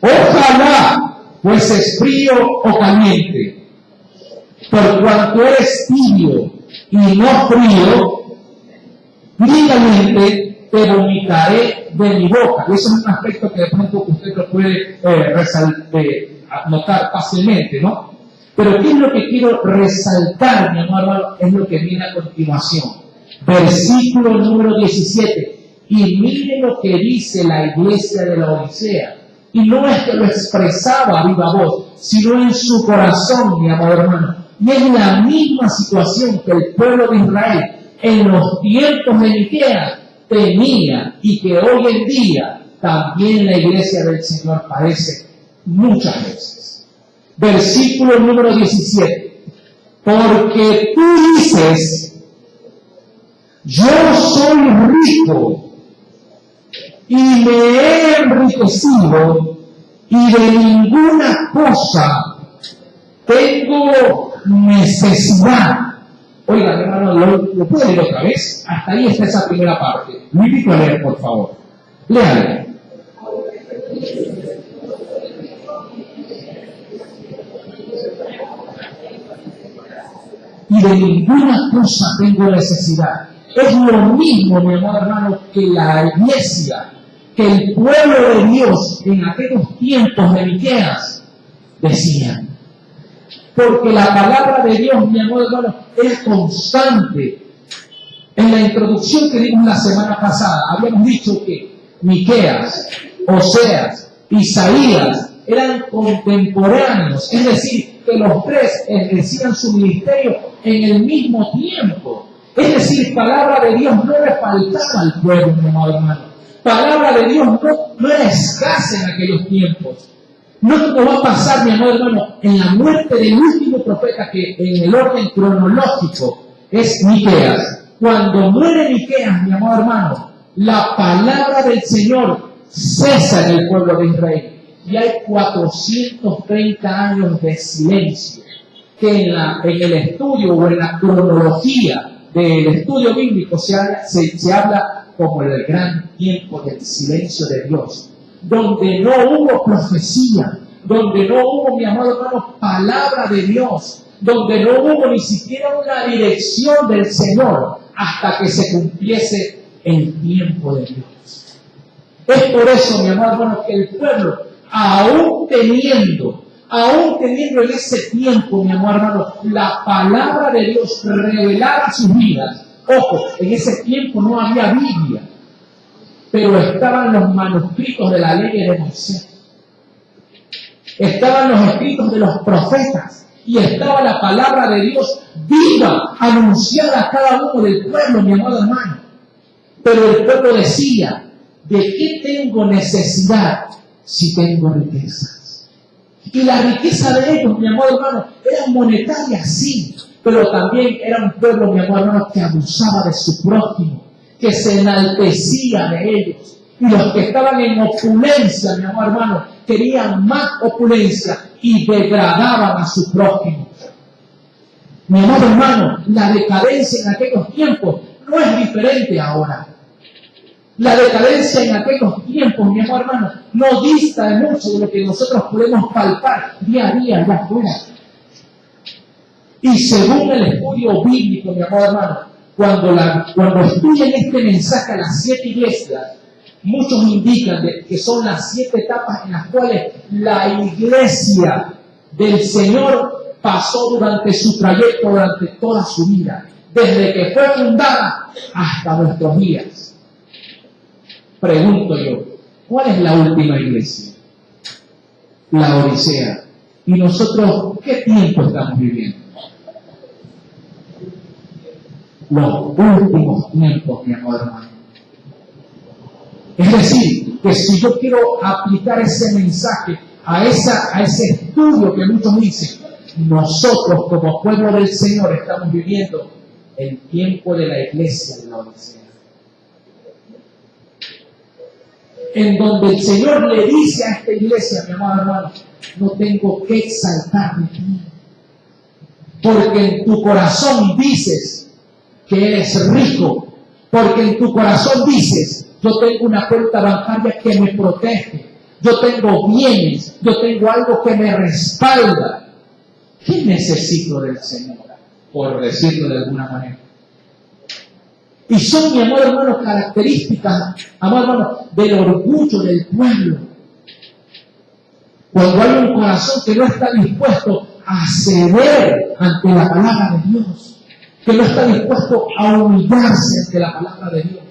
Ojalá fueses frío o caliente. Por cuanto eres tibio y no frío, ni caliente, te vomitaré de mi boca. Y eso es un aspecto que de pronto usted lo puede notar fácilmente, ¿no? Pero ¿qué es lo que quiero resaltar, mi amado? Es lo que viene a continuación. Versículo número 17. Y mire lo que dice la iglesia de la Odisea. Y no es que lo expresaba a viva voz, sino en su corazón, mi amado hermano. Y es la misma situación que el pueblo de Israel en los tiempos de Miqueas tenía y que hoy en día también la iglesia del Señor padece muchas veces. Versículo número 17. Porque tú dices, yo soy rico y me he enriquecido y de ninguna cosa tengo necesidad. Oiga, hermano, ¿lo puede leer otra vez? Hasta ahí está esa primera parte. Lo invito a leer, por favor. Léale. Y de ninguna cosa tengo necesidad. Es lo mismo, mi amado hermano, que la iglesia, que el pueblo de Dios en aquellos tiempos de Miqueas decían. Porque la palabra de Dios, mi amado hermano, es constante. En la introducción que dimos la semana pasada, habíamos dicho que Miqueas, Oseas, Isaías eran contemporáneos, es decir, que los 3 ejercían su ministerio en el mismo tiempo. Es decir, palabra de Dios no le faltaba al pueblo, mi amado hermano. Palabra de Dios no era escasa en aquellos tiempos. No como va a pasar, mi amado hermano, en la muerte del último profeta que en el orden cronológico es Miqueas. Cuando muere Miqueas, mi amado hermano, la palabra del Señor cesa en el pueblo de Israel. Y hay 430 años de silencio que en el estudio o en la cronología del estudio bíblico se habla como el gran tiempo del silencio de Dios, donde no hubo profecía, donde no hubo, mi amado hermano, palabra de Dios, donde no hubo ni siquiera una dirección del Señor hasta que se cumpliese el tiempo de Dios. Es por eso, mi amado hermano, que el pueblo, aún teniendo en ese tiempo, mi amado hermano, la palabra de Dios revelada a sus vidas. Ojo, en ese tiempo no había Biblia, pero estaban los manuscritos de la ley de Moisés. Estaban los escritos de los profetas y estaba la palabra de Dios viva, anunciada a cada uno del pueblo, mi amado hermano. Pero el pueblo decía, ¿de qué tengo necesidad si tengo riquezas? Y la riqueza de ellos, mi amado hermano, era monetaria, sí, pero también era un pueblo, mi amor hermano, que abusaba de su prójimo, que se enaltecía de ellos. Y los que estaban en opulencia, mi amor hermano, querían más opulencia y degradaban a su prójimo. Mi amor hermano, la decadencia en aquellos tiempos no es diferente ahora. La decadencia en aquellos tiempos, mi amor hermano, no dista de mucho de lo que nosotros podemos palpar día a día allá afuera. Y según el estudio bíblico, mi amor hermano, cuando estudian este mensaje a las 7 iglesias, muchos indican que son las 7 etapas en las cuales la iglesia del Señor pasó durante su trayecto, durante toda su vida, desde que fue fundada hasta nuestros días. Pregunto yo, ¿cuál es la última iglesia? La Odisea. ¿Y nosotros qué tiempo estamos viviendo? Los últimos tiempos, mi amor hermano. Es decir, que si yo quiero aplicar ese mensaje a ese estudio que muchos dicen, nosotros como pueblo del Señor estamos viviendo el tiempo de la iglesia de la Odisea. En donde el Señor le dice a esta iglesia, mi amado hermano, no tengo que exaltar de ti, porque en tu corazón dices que eres rico, porque en tu corazón dices, yo tengo una cuenta bancaria que me protege, yo tengo bienes, yo tengo algo que me respalda. ¿Qué necesito del Señor? Por decirlo de alguna manera. Y son, mi amor hermano, características, amor hermano, del orgullo del pueblo. Cuando hay un corazón que no está dispuesto a ceder ante la palabra de Dios, que no está dispuesto a humillarse ante la palabra de Dios.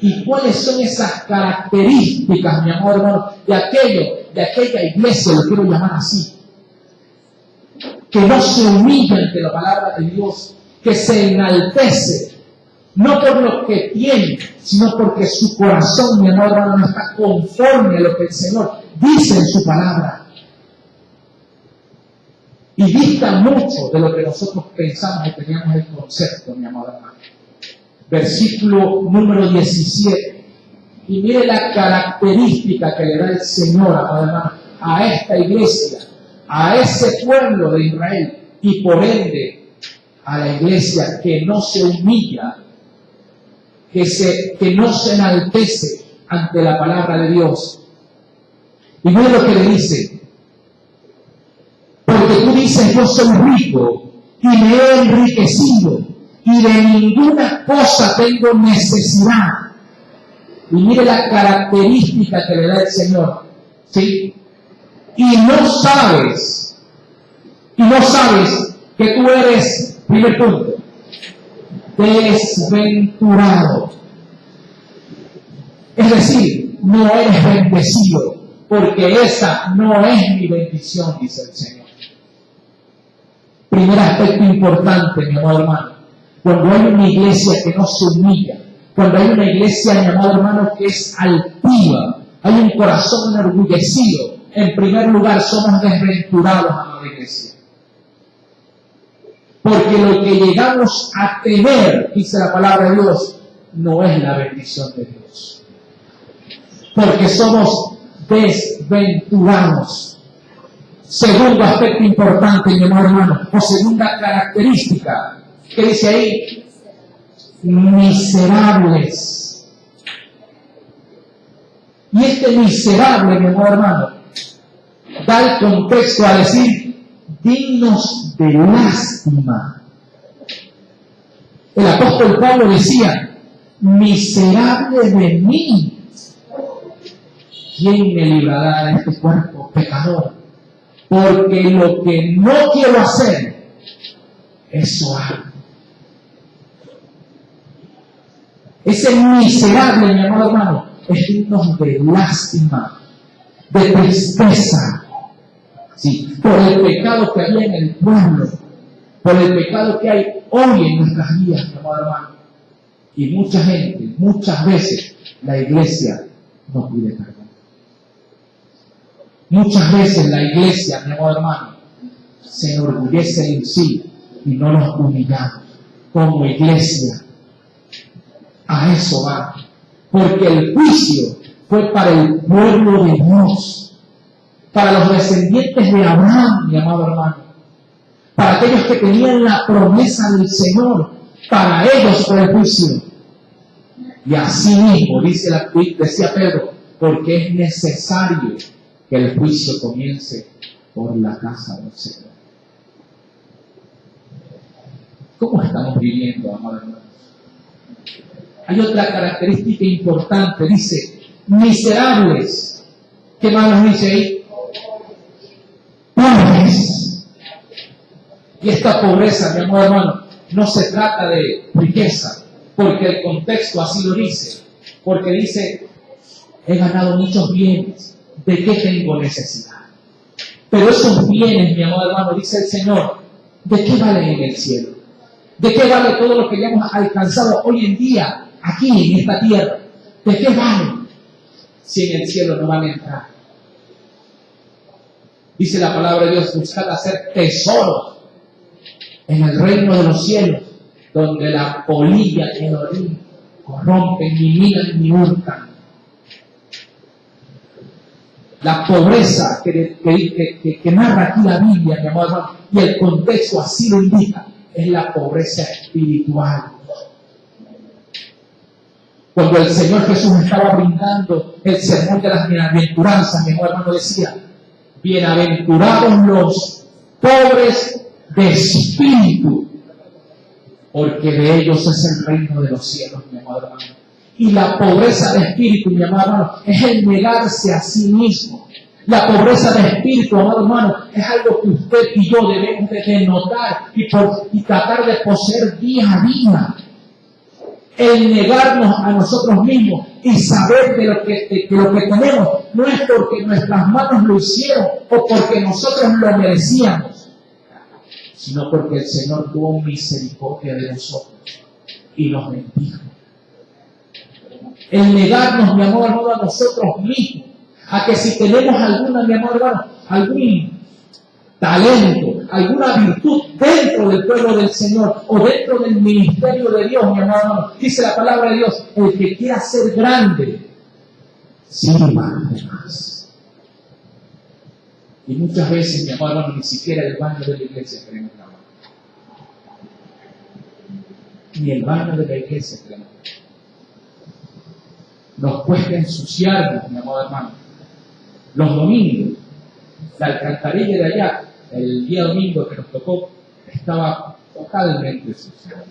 ¿Y cuáles son esas características, mi amor hermano, de aquella iglesia, lo quiero llamar así, que no se humilla ante la palabra de Dios, que se enaltece, no por lo que tiene, sino porque su corazón, mi amor hermano, no está conforme a lo que el Señor dice en su palabra? Y dista mucho de lo que nosotros pensamos y teníamos el concepto, mi amor hermano. Versículo número 17. Y mire la característica que le da el Señor, amado hermano, a esta iglesia, a ese pueblo de Israel, y por ende a la iglesia que no se humilla, que no se enaltece ante la palabra de Dios. Y mire lo que le dice. Porque tú dices, yo soy rico y me he enriquecido y de ninguna cosa tengo necesidad. Y mire la característica que le da el Señor, ¿sí? Y no sabes que tú eres, primer punto, desventurado. Es decir, no eres bendecido, porque esa no es mi bendición, dice el Señor. Primer aspecto importante, mi amado hermano, cuando hay una iglesia que no se humilla, cuando hay una iglesia, mi amado hermano, que es altiva, hay un corazón enorgullecido, en primer lugar somos desventurados, amada iglesia. Porque lo que llegamos a tener, dice la palabra de Dios, no es la bendición de Dios. Porque somos desventurados. Segundo aspecto importante, mi amado hermano, o segunda característica, que dice ahí, miserables. Y este miserable, mi amado hermano, da el contexto a decir, dignos de lástima. El apóstol Pablo decía, miserable de mí, ¿quién me librará de este cuerpo pecador? Porque lo que no quiero hacer, eso hago. Ese miserable, mi amado hermano, es digno de lástima, de tristeza, ¿sí? Por el pecado que había en el pueblo, por el pecado que hay hoy en nuestras vidas, mi amado hermano. Y mucha gente, muchas veces, la iglesia no pide perdón. Muchas veces la iglesia, mi amado hermano, se enorgullece en sí y no nos humillamos como iglesia. A eso va. Porque el juicio fue para el pueblo de Dios, para los descendientes de Abraham, mi amado hermano, para aquellos que tenían la promesa del Señor, para ellos fue el juicio. Y así mismo, decía Pedro, porque es necesario que el juicio comience por la casa del Señor. ¿Cómo estamos viviendo, amados hermanos? Hay otra característica importante, dice, miserables. ¿Qué más nos dice ahí? Pobres. Y esta pobreza, mi amor hermano, no se trata de riqueza, porque el contexto así lo dice. Porque dice, he ganado muchos bienes, ¿de qué tengo necesidad? Pero esos bienes, mi amor hermano, dice el Señor, ¿de qué valen en el cielo? ¿De qué vale todo lo que ya hemos alcanzado hoy en día, aquí en esta tierra? ¿De qué vale si en el cielo no van a entrar? Dice la palabra de Dios, buscad hacer tesoros en el reino de los cielos, donde la polilla y el orín corrompen, ni minan, ni hurtan. La pobreza que narra aquí la Biblia, mi amor hermano, y el contexto así lo indica, es la pobreza espiritual. Cuando el Señor Jesús estaba brindando el sermón de las bienaventuranzas, mi amor hermano, decía, bienaventurados los pobres de espíritu, porque de ellos es el reino de los cielos, mi amor hermano. Y la pobreza de espíritu, mi amado hermano, es el negarse a sí mismo. La pobreza de espíritu, amado hermano, es algo que usted y yo debemos de notar y tratar de poseer día a día. El negarnos a nosotros mismos y saber que lo que tenemos no es porque nuestras manos lo hicieron o porque nosotros lo merecíamos, sino porque el Señor tuvo misericordia de nosotros y nos bendijo. El negarnos, mi amor hermano, a nosotros mismos, a que si tenemos alguna, mi amor hermano, algún talento, alguna virtud dentro del pueblo del Señor o dentro del ministerio de Dios, mi amor hermano, dice la palabra de Dios, el que quiera ser grande, sirva a los demás. Y muchas veces, mi amor hermano, ni siquiera el baño de la iglesia queremos lavar. Ni el baño de la iglesia queremos lavar. Nos cuesta ensuciarnos, mi amor hermano. Los domingos, la alcantarilla de allá, el día domingo que nos tocó, estaba totalmente sucia.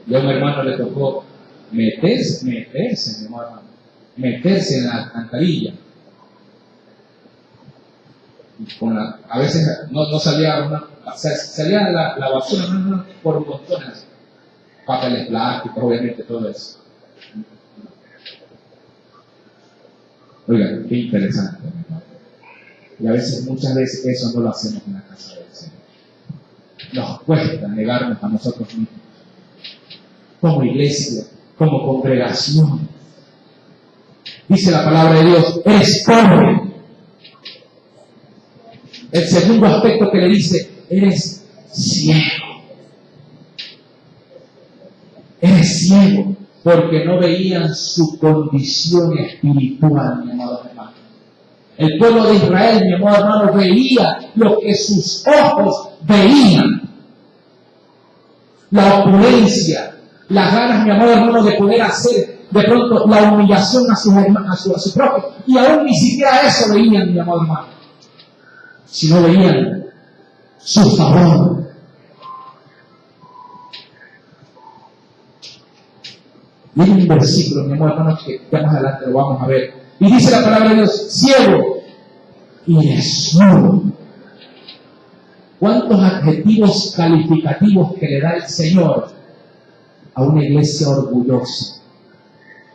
Y a un hermano le tocó meterse, mi amor hermano, meterse en la alcantarilla. Y a veces no salía salía la basura por montones. Papeles plásticos, obviamente, todo eso. Oigan, qué interesante. Y a veces, muchas veces, eso no lo hacemos en la casa del Señor. Nos cuesta negarnos a nosotros mismos. Como iglesia, como congregación. Dice la palabra de Dios, eres pobre. El segundo aspecto que le dice, eres ciego. Eres ciego porque no veían su condición espiritual, mi amado hermano. El pueblo de Israel, mi amado hermano, veía lo que sus ojos veían. La opulencia, las ganas, mi amado hermano, de poder hacer de pronto la humillación a su propio. Y aún ni siquiera eso veían, mi amado hermano. Sino veían su favor. Y hay un versículo, mi amor hermano, que ya más adelante lo vamos a ver. Y dice la palabra de Dios, ciego y desnudo. ¿Cuántos adjetivos calificativos que le da el Señor a una iglesia orgullosa?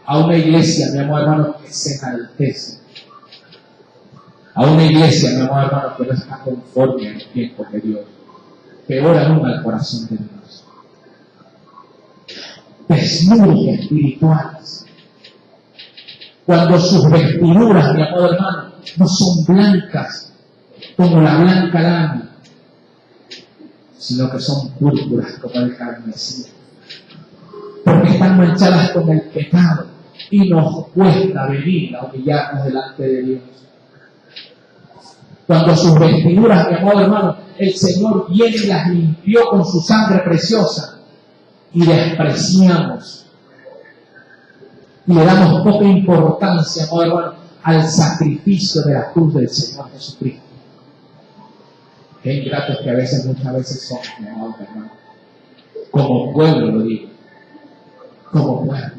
A una iglesia, mi amor hermano, que se enaltece. A una iglesia, mi amor hermano, que no está conforme en el tiempo de Dios. Que ora aún al corazón de Dios. Desnudos espirituales. Cuando sus vestiduras, mi amado hermano, no son blancas como la blanca lana, sino que son púrpuras como el carmesí, porque están manchadas con el pecado y nos cuesta venir a humillarnos delante de Dios. Cuando sus vestiduras, mi amado hermano, el Señor viene y las limpió con su sangre preciosa y despreciamos y le damos poca importancia, amado hermano, al sacrificio de la cruz del Señor Jesucristo. Qué ingratos que muchas veces somos, mi amado hermano. Como pueblo lo digo. Como pueblo.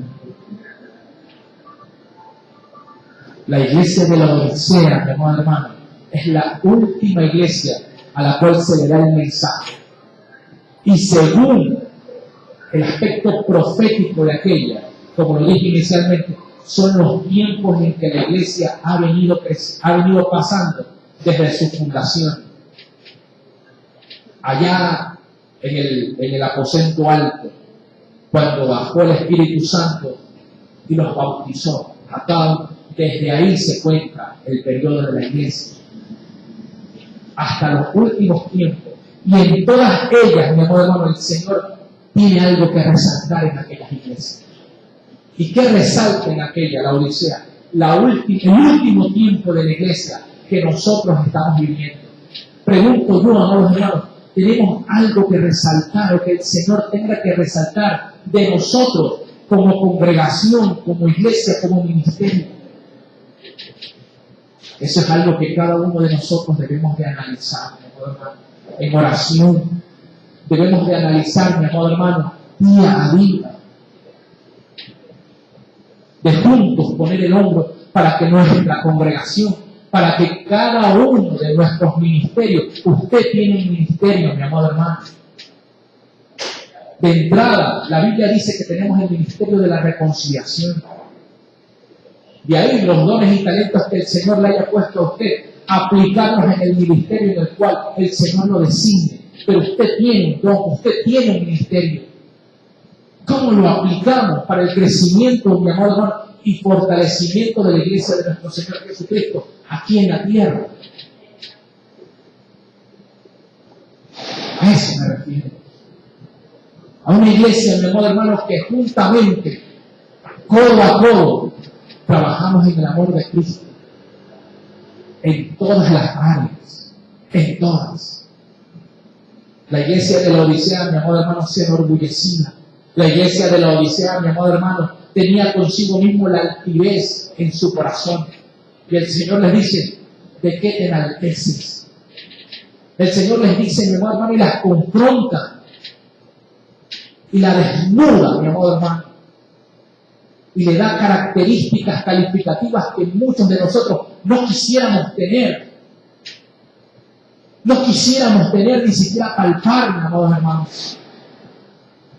La iglesia de la Odisea, mi amado hermano, es la última iglesia a la cual se le da el mensaje. Y según el aspecto profético de aquella, como lo dije inicialmente, son los tiempos en que la iglesia ha venido pasando desde su fundación. Allá en el aposento alto, cuando bajó el Espíritu Santo y los bautizó, acá desde ahí se cuenta el periodo de la iglesia, hasta los últimos tiempos. Y en todas ellas, mi amor hermano, el Señor tiene algo que resaltar en aquellas iglesias. ¿Y qué resalta en aquella, la Odisea? El último tiempo de la iglesia que nosotros estamos viviendo. Pregunto yo, amados hermanos, ¿tenemos algo que resaltar o que el Señor tenga que resaltar de nosotros como congregación, como iglesia, como ministerio? Eso es algo que cada uno de nosotros debemos de analizar, mi amado hermano, en oración. Debemos de analizar, mi amado hermano, día a día. De juntos poner el hombro para que nuestra congregación, para que cada uno de nuestros ministerios, usted tiene un ministerio, mi amado hermano. De entrada, la Biblia dice que tenemos el ministerio de la reconciliación. De ahí los dones y talentos que el Señor le haya puesto a usted, aplicarlos en el ministerio en el cual el Señor lo designe. Pero usted tiene un don, usted tiene un ministerio. ¿Cómo lo aplicamos para el crecimiento, mi amado hermano, y fortalecimiento de la iglesia de nuestro Señor Jesucristo aquí en la tierra? A eso me refiero. A una iglesia, mi amado hermano, que juntamente, codo a codo, trabajamos en el amor de Cristo. En todas las áreas. En todas. La iglesia de la Odisea, mi amado hermano, se enorgullecía. La iglesia de la Odisea, mi amado hermano, tenía consigo mismo la altivez en su corazón. Y el Señor les dice, ¿de qué te enalteces? El Señor les dice, mi amado hermano, y las confronta. Y la desnuda, mi amado hermano. Y le da características calificativas que muchos de nosotros no quisiéramos tener. No quisiéramos tener ni siquiera palpar, mi amados hermanos.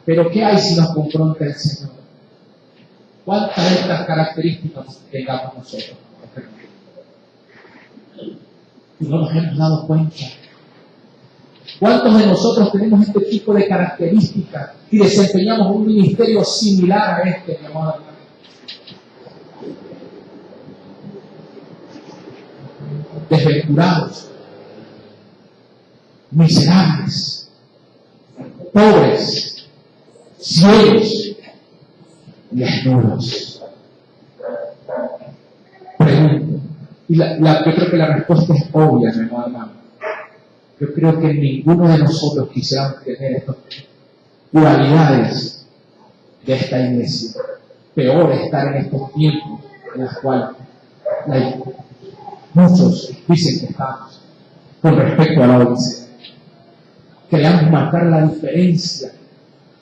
Pero ¿qué hay si nos confronta el Señor? ¿Cuántas de estas características tengamos nosotros? Y no nos hemos dado cuenta. ¿Cuántos de nosotros tenemos este tipo de características y desempeñamos un ministerio similar a este, mi amado hermano? Desventurados, miserables, pobres, ciegos, desnudos. Pregunto, y yo creo que la respuesta es obvia, mi amado hermano. Yo creo que ninguno de nosotros quisiéramos tener estas cualidades de esta iglesia. Peor estar en estos tiempos en los cuales muchos dicen que estamos con respecto a la Odisea. Queremos marcar la diferencia.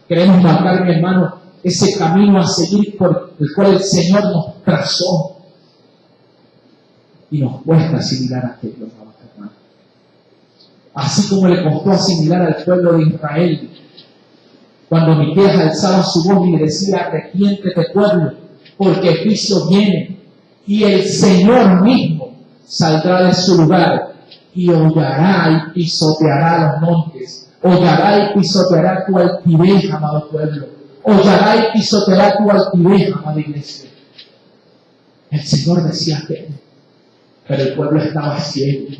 Queremos marcar, mi hermano, ese camino a seguir por el cual el Señor nos trazó. Y nos cuesta asimilar a aquellos, hermanos. Así como le costó asimilar al pueblo de Israel. Cuando Miqueas alzaba su voz y le decía, arrepiéntete pueblo, porque el juicio viene. Y el Señor mismo saldrá de su lugar y hollará y pisoteará los montes. Hollará y pisoteará tu altivez, amado pueblo. Hollará y pisoteará tu altivez, amada iglesia. El Señor decía que pero el pueblo estaba ciego.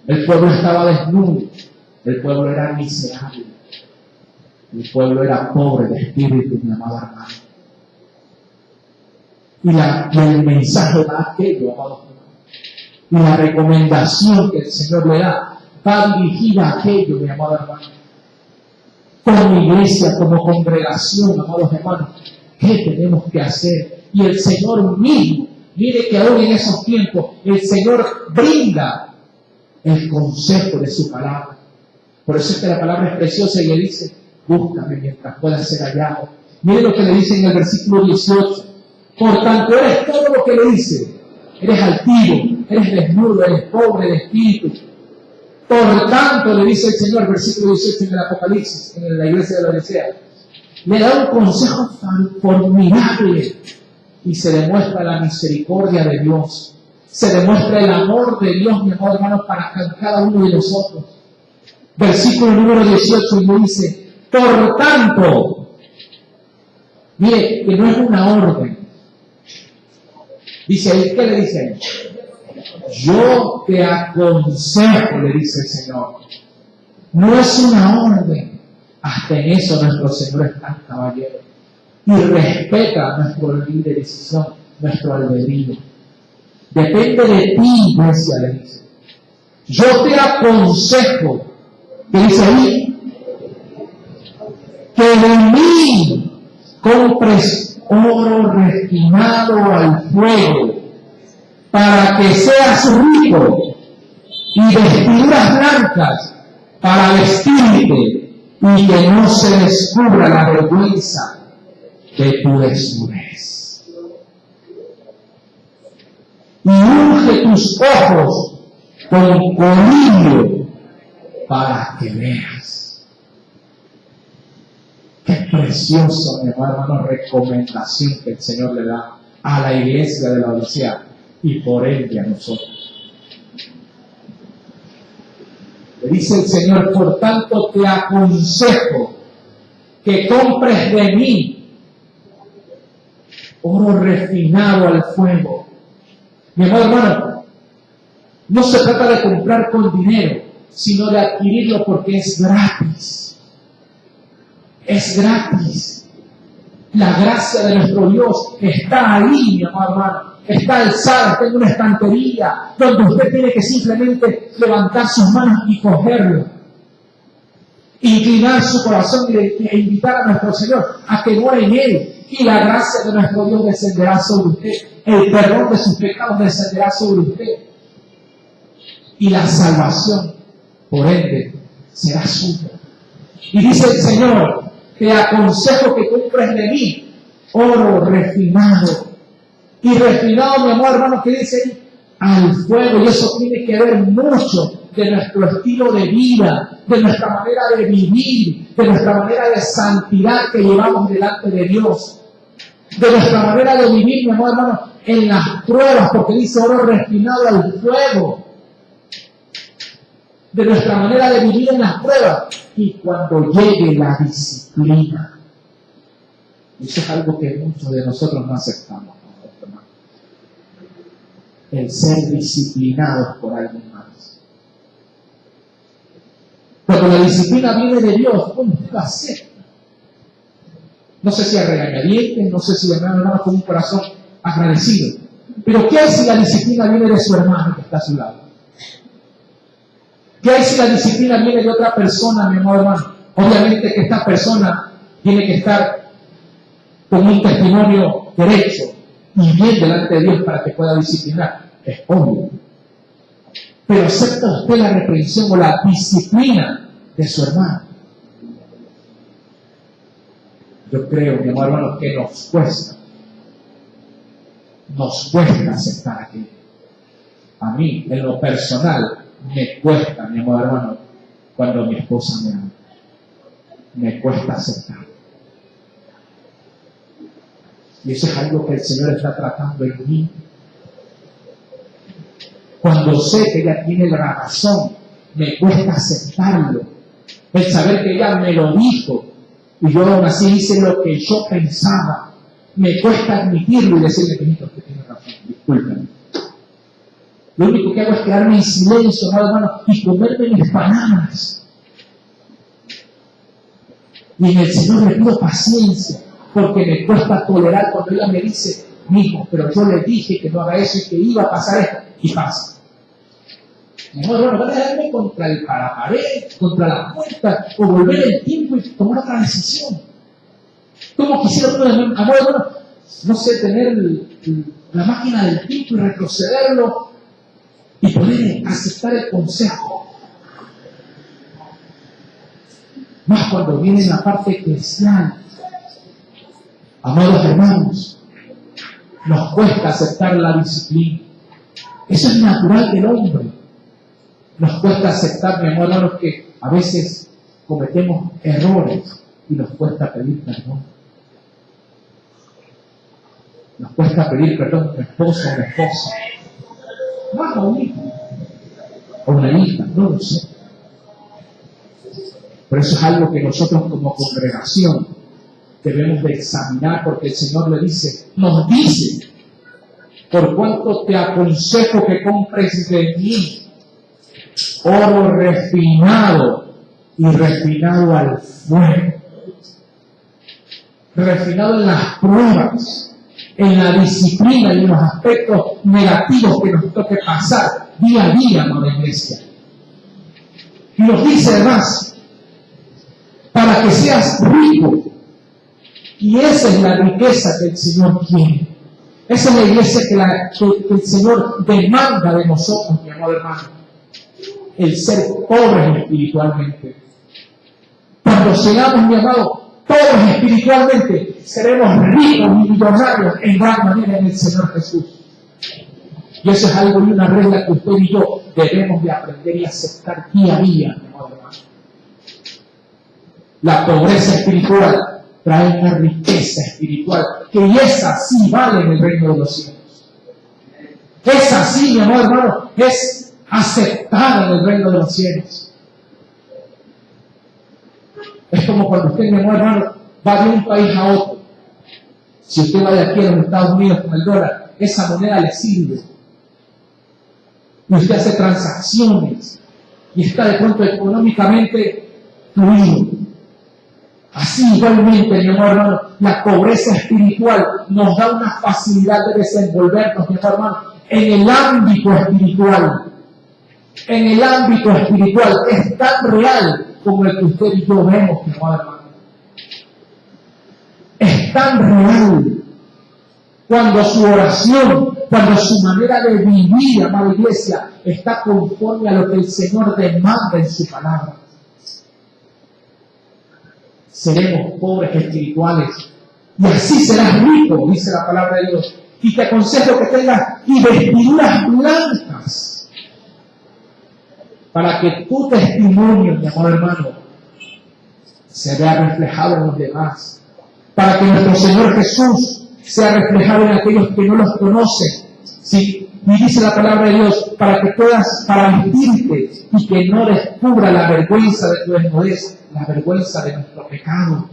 El pueblo estaba desnudo. El pueblo era miserable. El pueblo era pobre de espíritu, mi amado hermano. Y el mensaje va aquello, amado hermano. Y la recomendación que el Señor le da va dirigida a aquello, mi amado hermano. Como iglesia, como congregación, amados hermanos, ¿qué tenemos que hacer? Y el Señor mismo, mire que aún en esos tiempos, el Señor brinda el consejo de su palabra. Por eso es que la palabra es preciosa y le dice, búscame mientras pueda ser hallado. Mire lo que le dice en el versículo 18. Por tanto, eres todo lo que le dice. Eres altivo, eres desnudo, eres pobre de espíritu. Por tanto, le dice el Señor, versículo 18 en el Apocalipsis, en la iglesia de la Odisea, le da un consejo formidable y se demuestra la misericordia de Dios. Se demuestra el amor de Dios, mi amado hermano, para cada uno de nosotros. Versículo número 18 y le dice, por tanto, mire, que no es una orden. Dice ahí, ¿qué le dice ahí? Yo te aconsejo, le dice el Señor. No es una orden. Hasta en eso nuestro Señor es tan caballero. Y respeta nuestro libre decisión, nuestro albedrío. Depende de ti, iglesia, le dice. Yo te aconsejo, que dice ahí, que de mí compres oro refinado al fuego, para que seas rico, y vestiduras blancas para vestirte, y que no se descubra la vergüenza de tu desnudez. Y unge tus ojos con colirio para que veas. Qué preciosa, mi hermano, recomendación que el Señor le da a la iglesia de la Odisea y por ende a nosotros. Le dice el Señor, por tanto te aconsejo que compres de mí oro refinado al fuego. Mi amado hermano, no se trata de comprar con dinero, sino de adquirirlo porque es gratis. Es gratis. La gracia de nuestro Dios está ahí, mi amado hermano. Está alzada, está en una estantería, donde usted tiene que simplemente levantar sus manos y cogerlo. Inclinar su corazón e invitar a nuestro Señor a que muera en Él. Y la gracia de nuestro Dios descenderá sobre usted. El perdón de sus pecados descenderá sobre usted. Y la salvación, por ende, será suya. Y dice el Señor, te aconsejo que compres de mí oro refinado. Y refinado, mi amor hermano, que dice al fuego. Y eso tiene que ver mucho de nuestro estilo de vida, de nuestra manera de vivir, de nuestra manera de santidad que llevamos delante de Dios, de nuestra manera de vivir, mi amor hermano, en las pruebas, porque dice oro refinado al fuego, de nuestra manera de vivir en las pruebas. Y cuando llegue la disciplina, eso es algo que muchos de nosotros no aceptamos, hermano. El ser disciplinados por alguien más. Cuando la disciplina viene de Dios, ¿cómo usted la acepta? No sé si a regañadientes, no sé si hermano con un corazón agradecido. Pero ¿qué hay si la disciplina viene de su hermano que está a su lado? ¿Qué hay si la disciplina viene de otra persona, mi amor hermano? Obviamente que esta persona tiene que estar con un testimonio derecho y bien delante de Dios para que pueda disciplinar. Es obvio. Pero acepta usted la reprensión o la disciplina de su hermano. Yo creo, mi amor hermano, que nos cuesta aceptar aquello. A mí, en lo personal, me cuesta, mi amor hermano, cuando mi esposa me ama. Me cuesta aceptar. Y eso es algo que el Señor está tratando en mí. Cuando sé que ella tiene la razón, me cuesta aceptarlo. El saber que ella me lo dijo y yo aún así hice lo que yo pensaba. Me cuesta admitirlo y decirle que usted tiene razón, discúlpeme. Lo único que hago es quedarme en silencio, hermano, y comerme mis palabras. Y en el Señor le pido paciencia, porque me cuesta tolerar cuando ella me dice, hijo, pero yo le dije que no haga eso y que iba a pasar esto, y pasa. Mi amor, bueno, van a darme contra la pared, contra la puerta, o volver el tiempo y tomar otra decisión. ¿Cómo quisiera uno, amor, bueno, no sé, tener la máquina del tiempo y retrocederlo y poder aceptar el consejo? Más cuando viene la parte eclesial. Amados hermanos, nos cuesta aceptar la disciplina. Eso es natural del hombre. Nos cuesta aceptar, mi amor, hermanos, que a veces cometemos errores y nos cuesta pedir perdón. Nos cuesta pedir perdón a un esposo o una esposa. Más a un hijo o una hija, no lo sé. Pero eso es algo que nosotros como congregación debemos de examinar, porque el Señor nos dice, por cuanto te aconsejo que compres de mí oro refinado y refinado al fuego, refinado en las pruebas, en la disciplina y en los aspectos negativos que nos toque pasar día a día, amada iglesia. Y nos dice además, para que seas rico. Y esa es la riqueza que el Señor quiere. Esa es la iglesia que el Señor demanda de nosotros, mi amado hermano. El ser pobres espiritualmente. Cuando seamos, mi amado, pobres espiritualmente, seremos ricos y millonarios en gran manera en el Señor Jesús. Y eso es algo y una regla que usted y yo debemos de aprender y aceptar día a día, mi amado hermano. La pobreza espiritual trae una riqueza espiritual que esa sí vale en el reino de los cielos. Esa sí, mi amor hermano, es aceptada en el reino de los cielos. Es como cuando usted, mi amor hermano, va de un país a otro. Si usted va de aquí a los Estados Unidos con el dólar, esa moneda le sirve. Y usted hace transacciones y está de pronto económicamente fluido. Así igualmente, mi amor hermano, la pobreza espiritual nos da una facilidad de desenvolvernos, mi amor hermano, en el ámbito espiritual. En el ámbito espiritual es tan real como el que usted y yo vemos, mi amor hermano. Es tan real cuando su oración, cuando su manera de vivir, amada iglesia, está conforme a lo que el Señor demanda en su palabra. Seremos pobres espirituales y así serás rico, dice la palabra de Dios. Y te aconsejo que tengas y vestiduras blancas para que tu testimonio, mi amor hermano, se vea reflejado en los demás, para que nuestro Señor Jesús sea reflejado en aquellos que no los conocen. ¿Sí? Y dice la palabra de Dios, para que puedas vestirte y que no descubra la vergüenza de tu desnudez, la vergüenza de nuestro pecado.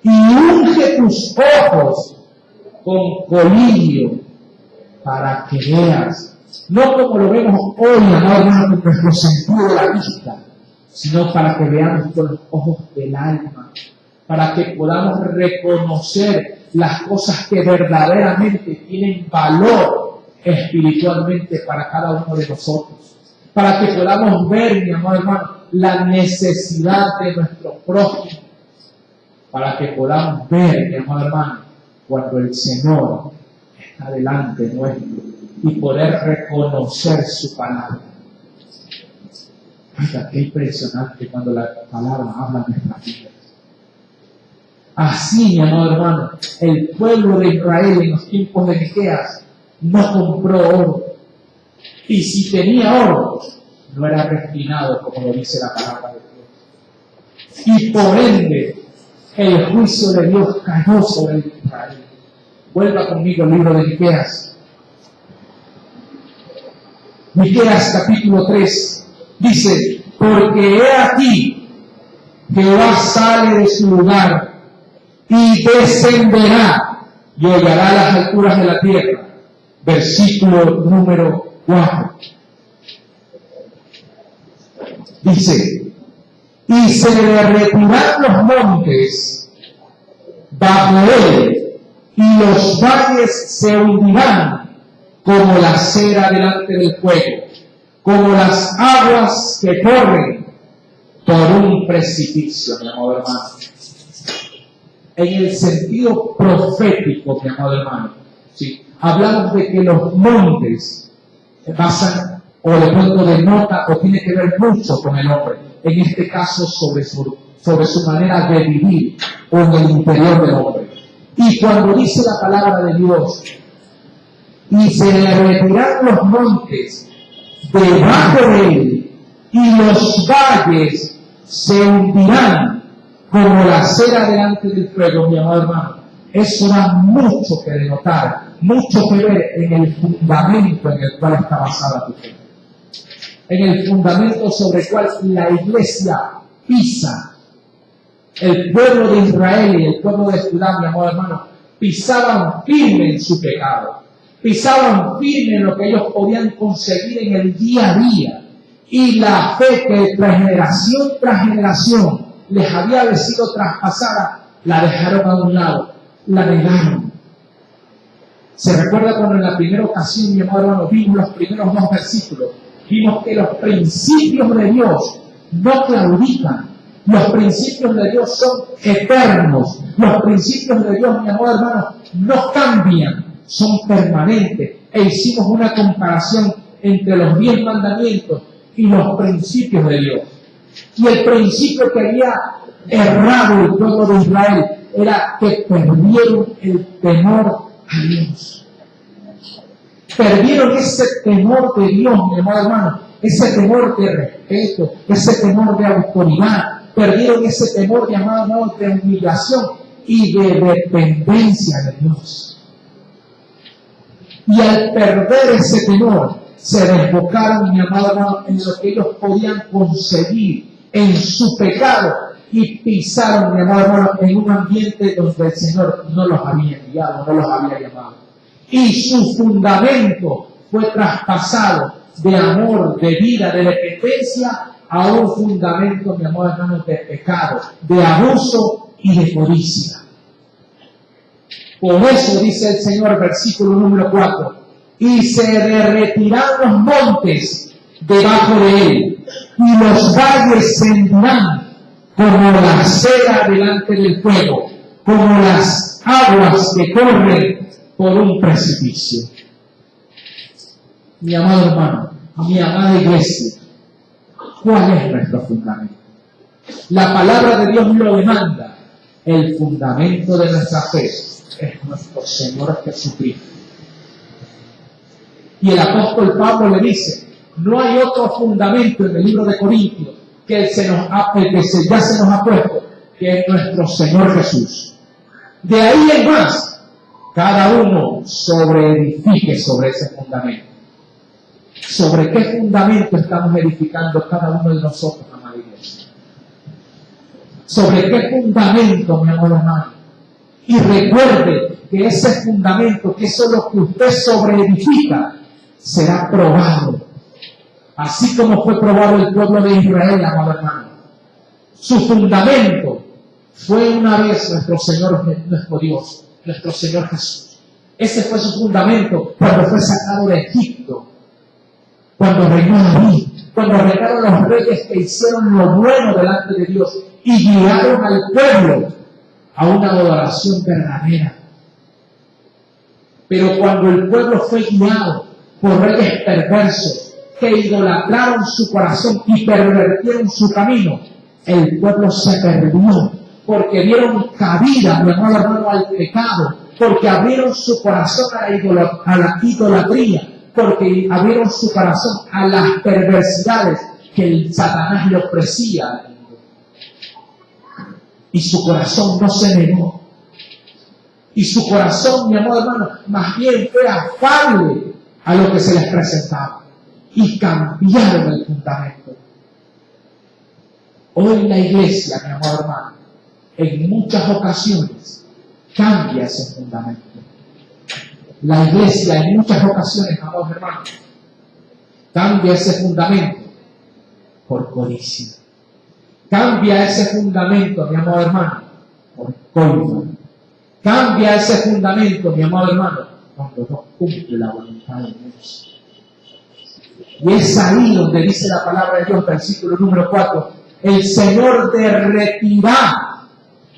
Y unge tus ojos con colirio para que veas, no como lo vemos hoy, amado hermano, con nuestro sentido de la vista, sino para que veamos con los ojos del alma, para que podamos reconocer las cosas que verdaderamente tienen valor espiritualmente para cada uno de nosotros, para que podamos ver, mi amado hermano, la necesidad de nuestro prójimo, para que podamos ver, mi amado hermano, cuando el Señor está delante nuestro y poder reconocer su palabra. Oiga, qué impresionante cuando la palabra habla en nuestras vidas. Así, mi amado hermano, el pueblo de Israel en los tiempos de Miqueas no compró oro. Y si tenía oro, no era refinado como lo dice la palabra de Dios. Y por ende, el juicio de Dios cayó sobre Israel. Vuelva conmigo al libro de Miqueas. Miqueas capítulo 3 dice: porque he aquí, Jehová sale de su lugar y descenderá y hollará las alturas de la tierra. Versículo número 4. Dice: y se derretirán los montes bajo él, y los valles se hundirán como la cera delante del fuego, como las aguas que corren por un precipicio, mi amado hermano. En el sentido profético, mi amado hermano, ¿sí? Hablamos de que los montes pasan o de pronto denota o tiene que ver mucho con el hombre, en este caso sobre su manera de vivir o en el interior del hombre. Y cuando dice la palabra de Dios, y se derretirán los montes debajo de él, y los valles se hundirán como la cera delante del fuego, mi amado hermano. Eso da mucho que denotar, mucho que ver en el fundamento en el cual está basada tu fe. En el fundamento sobre el cual la iglesia pisa. El pueblo de Israel y el pueblo de Judá, mi amado hermano, pisaban firme en su pecado. Pisaban firme en lo que ellos podían conseguir en el día a día. Y la fe que generación tras generación les había sido traspasada, la dejaron a un lado, la negaron. Se recuerda cuando en la primera ocasión, mi amado hermano, vimos los primeros 2 versículos, vimos que los principios de Dios no claudican, los principios de Dios son eternos, los principios de Dios, mi amado hermano, no cambian, son permanentes. E hicimos una comparación entre los 10 mandamientos y los principios de Dios. Y el principio que había errado el pueblo de Israel era que perdieron el temor a Dios. Perdieron ese temor de Dios, mi amado hermano, ese temor de respeto, ese temor de autoridad. Perdieron ese temor, mi amado hermano, de humillación y de dependencia de Dios. Y al perder ese temor, se desbocaron, mi amado hermano, en lo que ellos podían conseguir en su pecado y pisaron, mi amado hermano, en un ambiente donde el Señor no los había enviado, no los había llamado. Y su fundamento fue traspasado de amor, de vida, de dependencia a un fundamento, mi amado hermano, de pecado, de abuso y de codicia. Por eso dice el Señor, versículo número 4, y se derretirán los montes debajo de él, y los valles se hundirán como la cera delante del fuego, como las aguas que corren por un precipicio. Mi amado hermano, mi amada iglesia, ¿cuál es nuestro fundamento? La palabra de Dios lo demanda. El fundamento de nuestra fe es nuestro Señor Jesucristo. Y el apóstol Pablo le dice, no hay otro fundamento en el libro de Corintios que ya se nos ha puesto, que es nuestro Señor Jesús. De ahí en más, cada uno edifique sobre ese fundamento. ¿Sobre qué fundamento estamos edificando cada uno de nosotros, amada iglesia? ¿Sobre qué fundamento, mi amado hermano? Y recuerde que ese fundamento, que eso es lo que usted sobreedifica, será probado. Así como fue probado el pueblo de Israel, amado hermano. Su fundamento fue una vez nuestro Señor, nuestro Dios, nuestro Señor Jesús. Ese fue su fundamento cuando fue sacado de Egipto, cuando reinó David, cuando reinaron los reyes que hicieron lo bueno delante de Dios y guiaron al pueblo a una adoración verdadera. Pero cuando el pueblo fue guiado por reyes perversos que idolatraron su corazón y pervertieron su camino, el pueblo se perdió porque dieron cabida, mi amado hermano, al pecado, porque abrieron su corazón a la idolatría, porque abrieron su corazón a las perversidades que el Satanás le ofrecía. Y su corazón no se negó. Y su corazón, mi amado hermano, más bien fue afable a lo que se les presentaba. Y cambiaron el fundamento. Hoy la iglesia, mi amado hermano, en muchas ocasiones cambia ese fundamento. La iglesia en muchas ocasiones, amados hermanos, cambia ese fundamento por codicia. Cambia ese fundamento, mi amado hermano, por Coima. Cambia ese fundamento, mi amado hermano, cuando no cumple la voluntad de Dios. Y es ahí donde dice la palabra de Dios, versículo número 4, el Señor derretirá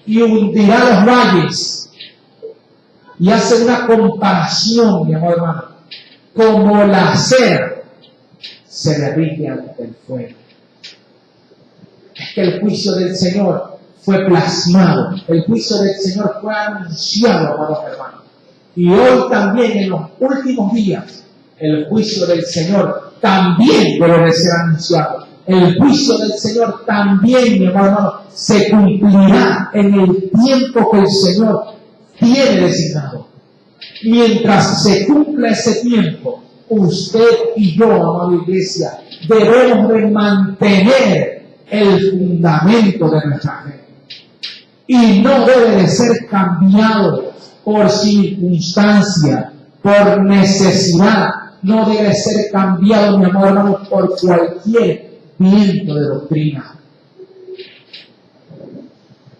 y hundirá los valles. Y hace una comparación, mi amado hermano, como la cera se derrite ante el fuego. Es que el juicio del Señor fue plasmado, el juicio del Señor fue anunciado, amados hermanos. Y hoy también, en los últimos días, el juicio del Señor también debe de ser anunciado. El juicio del Señor también, mi amado hermano, se cumplirá en el tiempo que el Señor tiene designado. Mientras se cumpla ese tiempo, usted y yo, amada iglesia, debemos de mantener el fundamento de nuestra fe. Y no debe de ser cambiado por circunstancia, por necesidad. No debe ser cambiado, mi amado hermano, por cualquier viento de doctrina.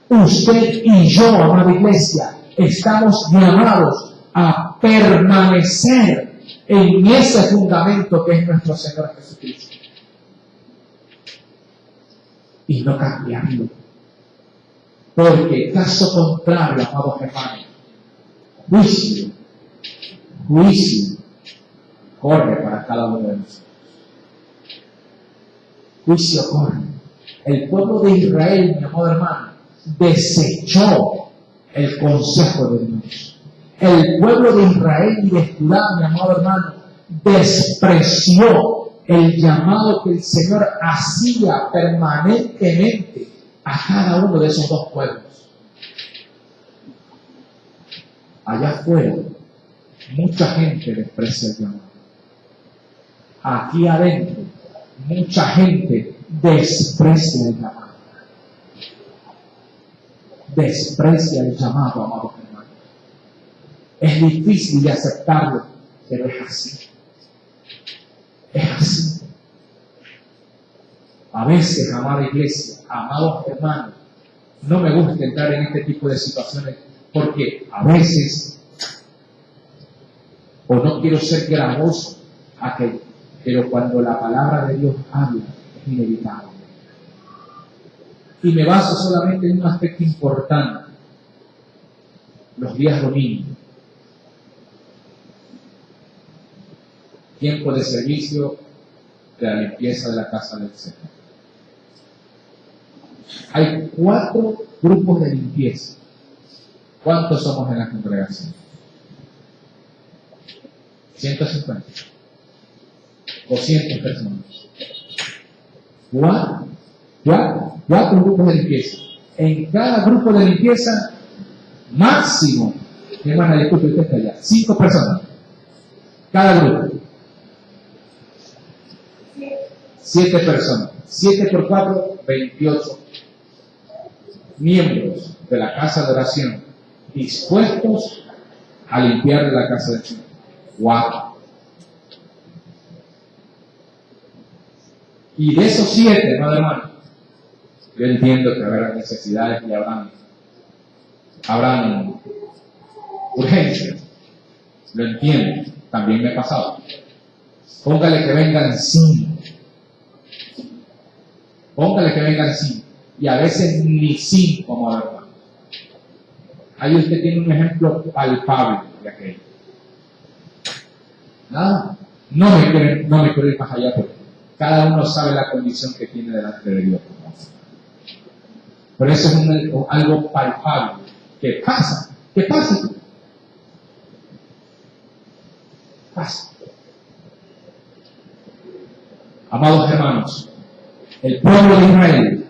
Usted y yo, amada iglesia, estamos llamados a permanecer en ese fundamento que es nuestro Señor Jesucristo. Y no cambiarlo. Porque caso contrario, amados hermanos, juicio corre para cada uno de nosotros. Juicio corre. El pueblo de Israel, mi amado hermano, desechó el consejo de Dios. El pueblo de Israel y de Judá, mi amado hermano, despreció el llamado que el Señor hacía permanentemente a cada uno de esos dos pueblos. Allá afuera, mucha gente desprecia el llamado. Aquí adentro, mucha gente desprecia el llamado. Desprecia el llamado, amados hermanos. Es difícil de aceptarlo, pero es así. Es así. A veces, amada iglesia, amados hermanos, no me gusta entrar en este tipo de situaciones porque a veces, o no quiero ser gravoso, pero cuando la palabra de Dios habla, es inevitable. Y me baso solamente en un aspecto importante, los días domingos. Tiempo de servicio de la limpieza de la casa del Señor. Hay 4 grupos de limpieza. ¿Cuántos somos en la congregación? 150. 200 personas. 4 grupos de limpieza. En cada grupo de limpieza, máximo, hermana, disculpe, usted está allá, 5 personas. Cada grupo. 7 personas. 7 por 4, 28 miembros de la casa de oración dispuestos a limpiar la casa del Señor. 4. Y de esos 7, hermano, yo entiendo que habrá necesidades y habrán urgencias. Lo entiendo. También me ha pasado. Póngale que vengan 5. Póngale que vengan 5. Y a veces ni 5, amado hermano. Ahí usted tiene un ejemplo palpable de aquello. Nada. No me quiero ir más allá porque cada uno sabe la condición que tiene delante de Dios. Pero eso es algo palpable. ¿Qué pasa? ¿Qué pasa? Pasa. Amados hermanos, el pueblo de Israel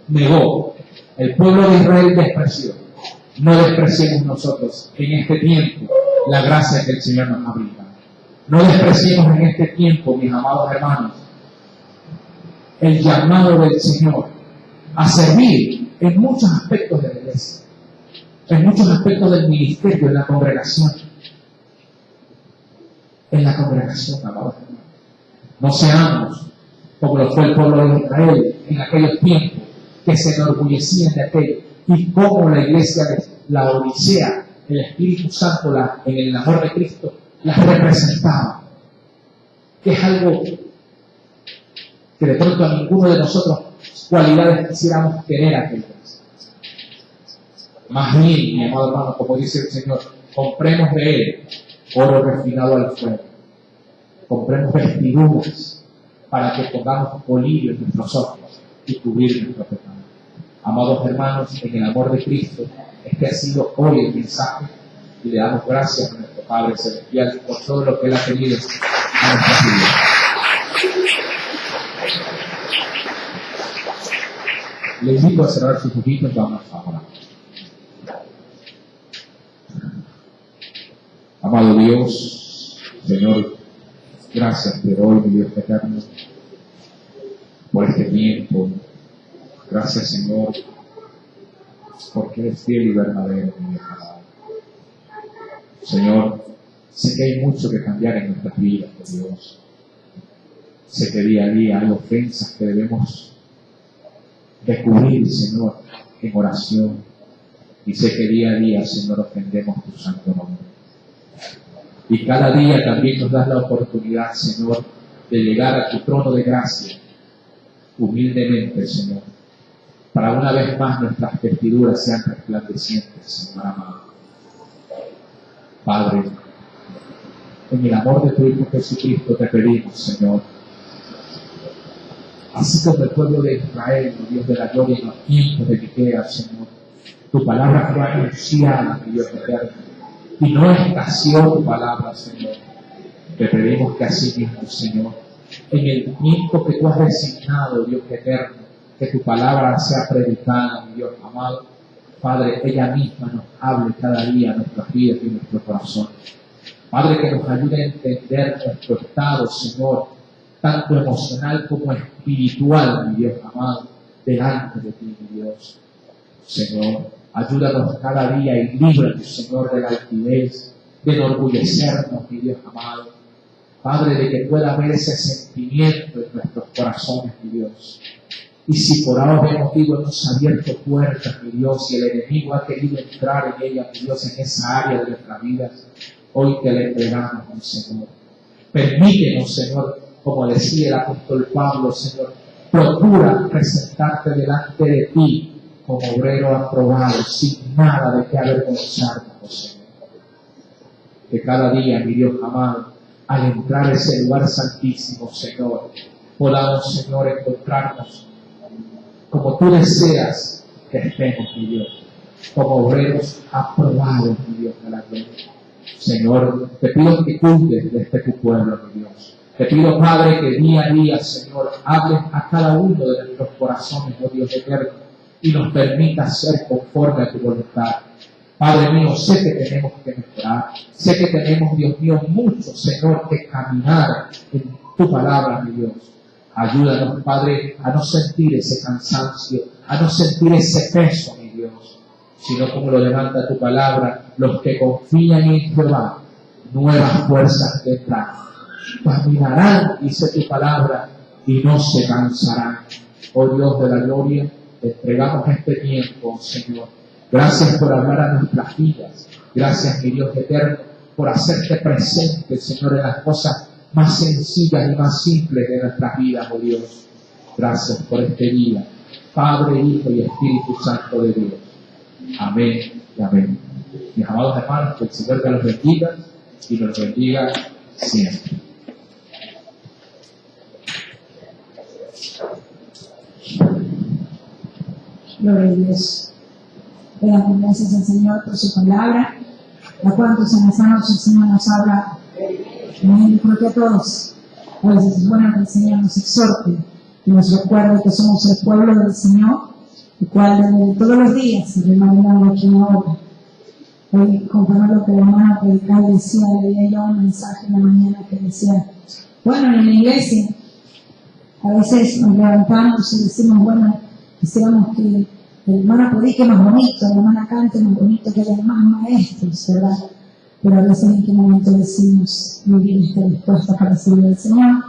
negó, el pueblo de Israel despreció. No despreciemos nosotros en este tiempo la gracia que el Señor nos ha brindado. No despreciemos en este tiempo, mis amados hermanos, el llamado del Señor a servir en muchos aspectos de la iglesia, en muchos aspectos del ministerio, en la congregación. En la congregación, amados hermanos. No seamos como lo fue el pueblo de Israel en aquellos tiempos, que se enorgullecían de aquello, y cómo la iglesia de la Odisea, el Espíritu Santo, en el amor de Cristo, las representaba. Que es algo que de pronto a ninguno de nosotros cualidades quisiéramos tener aquellas. Más bien, mi amado hermano, como dice el Señor, compremos de Él oro refinado al fuego. Compremos vestiduras para que pongamos colirio en nuestros ojos y cubrir nuestro pecado. Amados hermanos, en el amor de Cristo, este ha sido hoy el mensaje y le damos gracias a nuestro Padre Celestial por todo lo que Él ha tenido a nuestras vidas. Le invito a cerrar sus ojitos, vamos a orar. Amado Dios, Señor, gracias por hoy, mi Dios eterno, por este tiempo. Gracias, Señor, porque eres fiel y verdadero, mi Dios amado. Señor, sé que hay mucho que cambiar en nuestras vidas, por Dios. Sé que día a día hay ofensas que debemos descubrir, Señor, en oración. Y sé que día a día, Señor, ofendemos tu santo nombre. Y cada día también nos das la oportunidad, Señor, de llegar a tu trono de gracia, humildemente, Señor, para una vez más nuestras vestiduras sean resplandecientes, Señor amado. Padre, en el amor de tu Hijo Jesucristo te pedimos, Señor, así como el pueblo de Israel, oh Dios de la gloria, en los tiempos de Miqueas, Señor, tu palabra fue anunciada, mi Dios eterno, y no escaseó tu palabra, Señor. Te pedimos que así mismo, Señor, en el tiempo que tú has designado, Dios eterno, que tu palabra sea predicada, mi Dios amado, Padre, ella misma nos hable cada día en nuestras vidas y en nuestro corazón. Padre, que nos ayude a entender nuestro estado, Señor, tanto emocional como espiritual, mi Dios amado, delante de ti, mi Dios. Señor, ayúdanos cada día y líbranos, Señor, de la altivez, de enorgullecernos, mi Dios amado. Padre, de que pueda haber ese sentimiento en nuestros corazones, mi Dios. Y si por ahora hemos abierto puertas, mi Dios, y el enemigo ha querido entrar en ella, mi Dios, en esa área de nuestras vidas, hoy te la entregamos, mi Señor. Permítenos, Señor, como decía el apóstol Pablo, Señor, procura presentarte delante de ti como obrero aprobado, sin nada de qué avergonzarnos, Señor. Que cada día, mi Dios amado, al entrar a ese lugar santísimo, Señor, podamos, Señor, encontrarnos como tú deseas que estemos, mi Dios, como obreros aprobados, mi Dios de la gloria. Señor, te pido que cuides de este tu pueblo, mi Dios. Te pido, Padre, que día a día, Señor, hables a cada uno de nuestros corazones, oh Dios eterno, y nos permita ser conforme a tu voluntad. Padre mío, sé que tenemos que mejorar, sé que tenemos, Dios mío, mucho, Señor, que caminar en tu palabra, mi Dios. Ayúdanos, Padre, a no sentir ese cansancio, a no sentir ese peso, mi Dios, sino como lo demanda tu palabra, los que confían en Jehová, nuevas fuerzas tendrán. Caminarán, dice tu palabra, y no se cansarán. Oh Dios de la gloria, te entregamos este tiempo, Señor. Gracias por hablar a nuestras vidas. Gracias, mi Dios eterno, por hacerte presente, Señor, en las cosas más sencillas y más simples de nuestras vidas, oh Dios. Gracias por este día, Padre, Hijo y Espíritu Santo de Dios. Amén y amén. Mis amados hermanos, que el Señor te los bendiga y nos bendiga siempre. Gloria a Dios. Le damos gracias al Señor por su palabra, la cual en esta noche el Señor nos habla. Yo creo que a todos a veces es bueno que el Señor nos exhorte y nos recuerde que somos el pueblo del Señor, el cual todos los días se remanera aquí en obra. Hoy, conforme a lo que la hermana predicaba decía, leía yo un mensaje en la mañana que decía, bueno, en la iglesia a veces nos levantamos y decimos, bueno, quisiéramos que la hermana predique más bonito, la hermana cante más bonito, que haya más maestros, ¿verdad? Pero a veces en qué momento decimos, mi vida está dispuesta para recibir al Señor.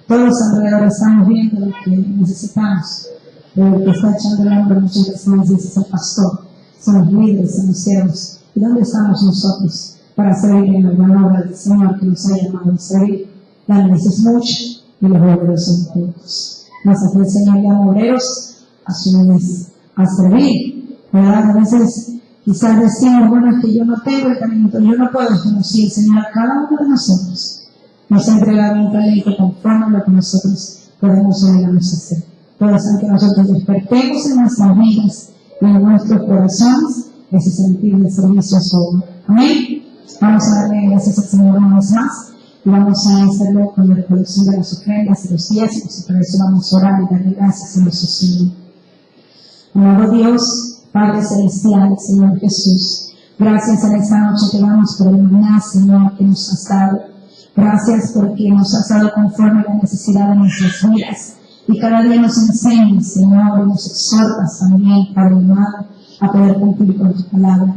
Todos alrededor estamos viendo lo que necesitamos. el que está echando el hombro muchas veces nos dice es el pastor, son los líderes, son los siervos. ¿Y dónde estamos nosotros para servir en la buena obra del Señor que nos ha llamado a servir? La luz es mucha y los obreros son pocos. Mas aquí el Señor llama obreros a su vez a servir, ¿verdad? A veces quizás decimos, bueno, es que yo no tengo el talento, yo no puedo, como si el Señor a cada uno de nosotros nos ha entregado un talento conforme a lo que nosotros podemos o debemos hacer. Por eso que nosotros despertemos en nuestras vidas y en nuestros corazones ese sentido de servicio a su obra. Amén. Vamos a darle gracias al Señor una vez más y vamos a hacerlo con la recolección de las ofrendas y los diezmos, y por eso vamos a orar y darle gracias a nuestro Señor. Amado Dios, Padre Celestial, Señor Jesús, gracias en esta noche te damos por el maná, Señor, que nos has dado. Gracias porque nos has dado conforme a la necesidad de nuestras vidas. Y cada día nos enseñas, Señor, y nos exhortas también, Padre amado, a poder cumplir con tu palabra.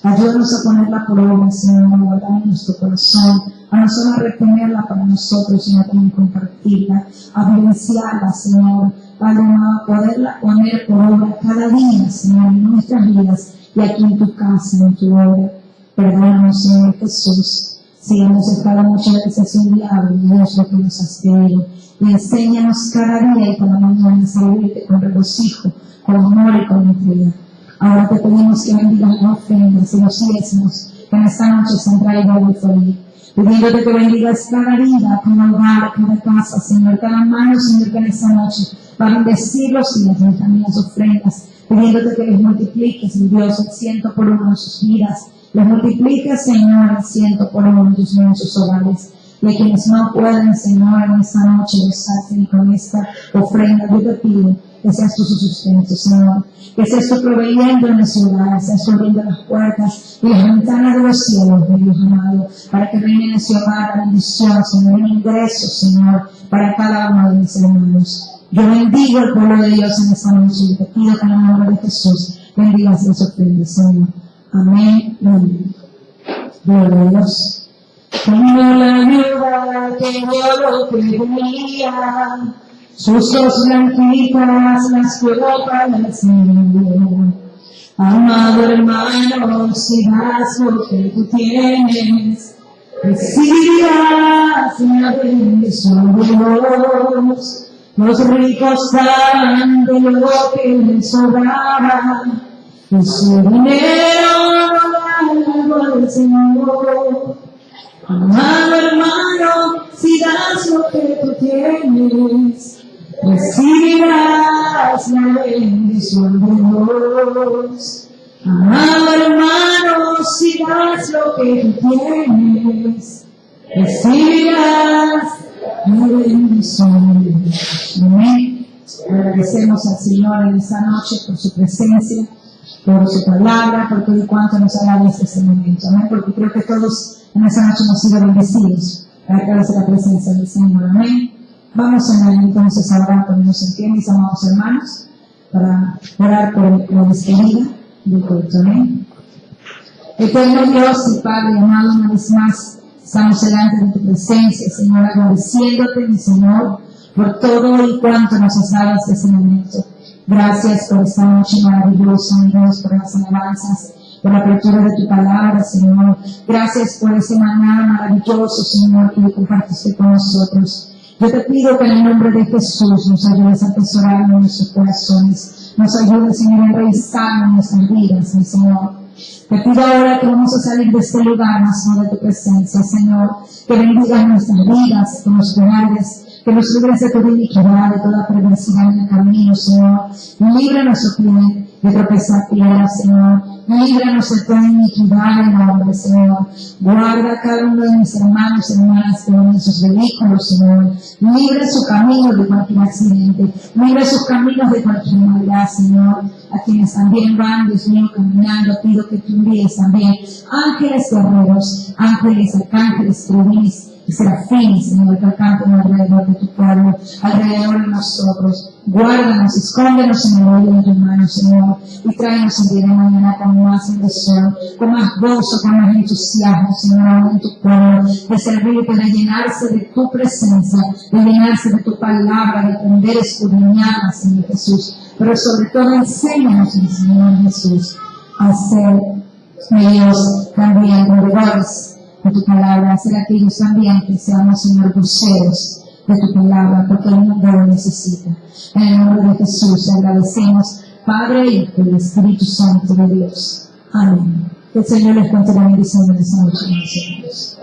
Ayúdanos a ponerla por obra, Señor, a guardar en nuestro corazón, a no solo retenerla para nosotros, sino también compartirla, a vivenciarla, Señor, Padre amado, a poderla poner por obra cada día, Señor, en nuestras vidas y aquí en tu casa, en tu obra. Perdónanos, Señor Jesús, si hemos dejado muchas veces un diablo, Dios, lo que nos has pedido. Y enséñanos cada día y cada mañana a servirte con regocijo, con amor y con entrega. Ahora te pedimos que bendigas las ofrendas y los diezmos que en esta noche se han traído a Bethel. Pidiéndote que bendigas cada vida, cada hogar, cada casa, Señor, cada mano, Señor, que en esta noche va a bendecir los días y también las ofrendas. Pidiéndote que les multipliques, mi Dios, el 100 por uno en sus vidas. Les multipliques, Señor, el 100 por uno en sus hogares. Y a quienes no pueden, Señor, en esta noche gozarse con esta ofrenda, yo te pido que seas tú su sustento, Señor. Que seas tú proveyendo en su hogar, seas tú abriendo las puertas y las ventanas de los cielos, mi Dios amado, para que reine en su hogar la bendición, Señor, el ingreso, Señor, para cada uno de mis hermanos. Yo bendigo al pueblo de Dios en esta noche y te pido que en el nombre de Jesús bendigas las ofrendas, Señor. Amén y amén. Gloria a Dios. Como la viuda que yo lo pedía, sus ojos blanquitas las puedo para el Señor. Amado hermano, si das lo que tú tienes, recibirás la bendición de Dios. Los ricos dan de lo que les sobraba, y su dinero da al Señor. Amado hermano, si das lo que tú tienes, recibirás la bendición de Dios. Amado hermano, si das lo que tú tienes, recibirás la bendición de Dios. Amén. Agradecemos al Señor en esta noche por su presencia, por su palabra, por todo y cuanto nos ha dado este momento. Amén. Porque creo que todos en esta noche hemos sido bendecidos a través de la presencia del Señor. Amén. Vamos a entonces a orar con los que mis amados hermanos, para orar por la despedida del culto. Amén. Eterno Dios y Padre amado, una vez más estamos delante de tu presencia, Señor, agradeciéndote, mi Señor, por todo y cuanto nos has dado hasta este momento. Gracias por esta noche maravillosa, mi Dios, por las alabanzas, por la apertura de tu palabra, Señor. Gracias por ese maná maravilloso, Señor, que compartiste con nosotros. Yo te pido que en el nombre de Jesús nos ayudes a atesorar en nuestros corazones. Nos ayudes, Señor, a enraizar en nuestras vidas, mi Señor. Te pido ahora que vamos a salir de este lugar, Señor, de tu presencia, Señor. Que bendigas nuestras vidas, que nos guardes, que nos libres de toda iniquidad, de toda perversidad en el camino, Señor. Líbranos, oh pie, de tropezar piedras, Señor. Líbranos de toda iniquidad en nombre, Señor. Guarda a cada uno de mis hermanos y hermanas que van en sus vehículos, Señor. Libre su camino de cualquier accidente. Libre sus caminos de cualquier maldad, Señor. A quienes también van, Dios mío, caminando, pido que tú envíes también ángeles guerreros, ángeles arcángeles, querubines serafines, Señor, que acampen alrededor de tu pueblo, alrededor de nosotros. Guárdanos, escóndenos en el hoyo de tu mano, Señor, y tráenos el día de mañana con más ilusión, con más gozo, con más entusiasmo, Señor, en tu pueblo, de servirte, de llenarse de tu presencia, de llenarse de tu palabra, de aprender a escudriñarla, Señor Jesús. Pero sobre todo, enséñanos, Señor Jesús, a ser ellos también vendedores de tu palabra, a ser aquellos también que seamos, Señor, voceros de tu palabra, porque el mundo lo necesita. En el nombre de Jesús agradecemos, Padre, Hijo y Espíritu Santo de Dios. Amén. Que el Señor les cuente la bendición de esta noche a nosotros.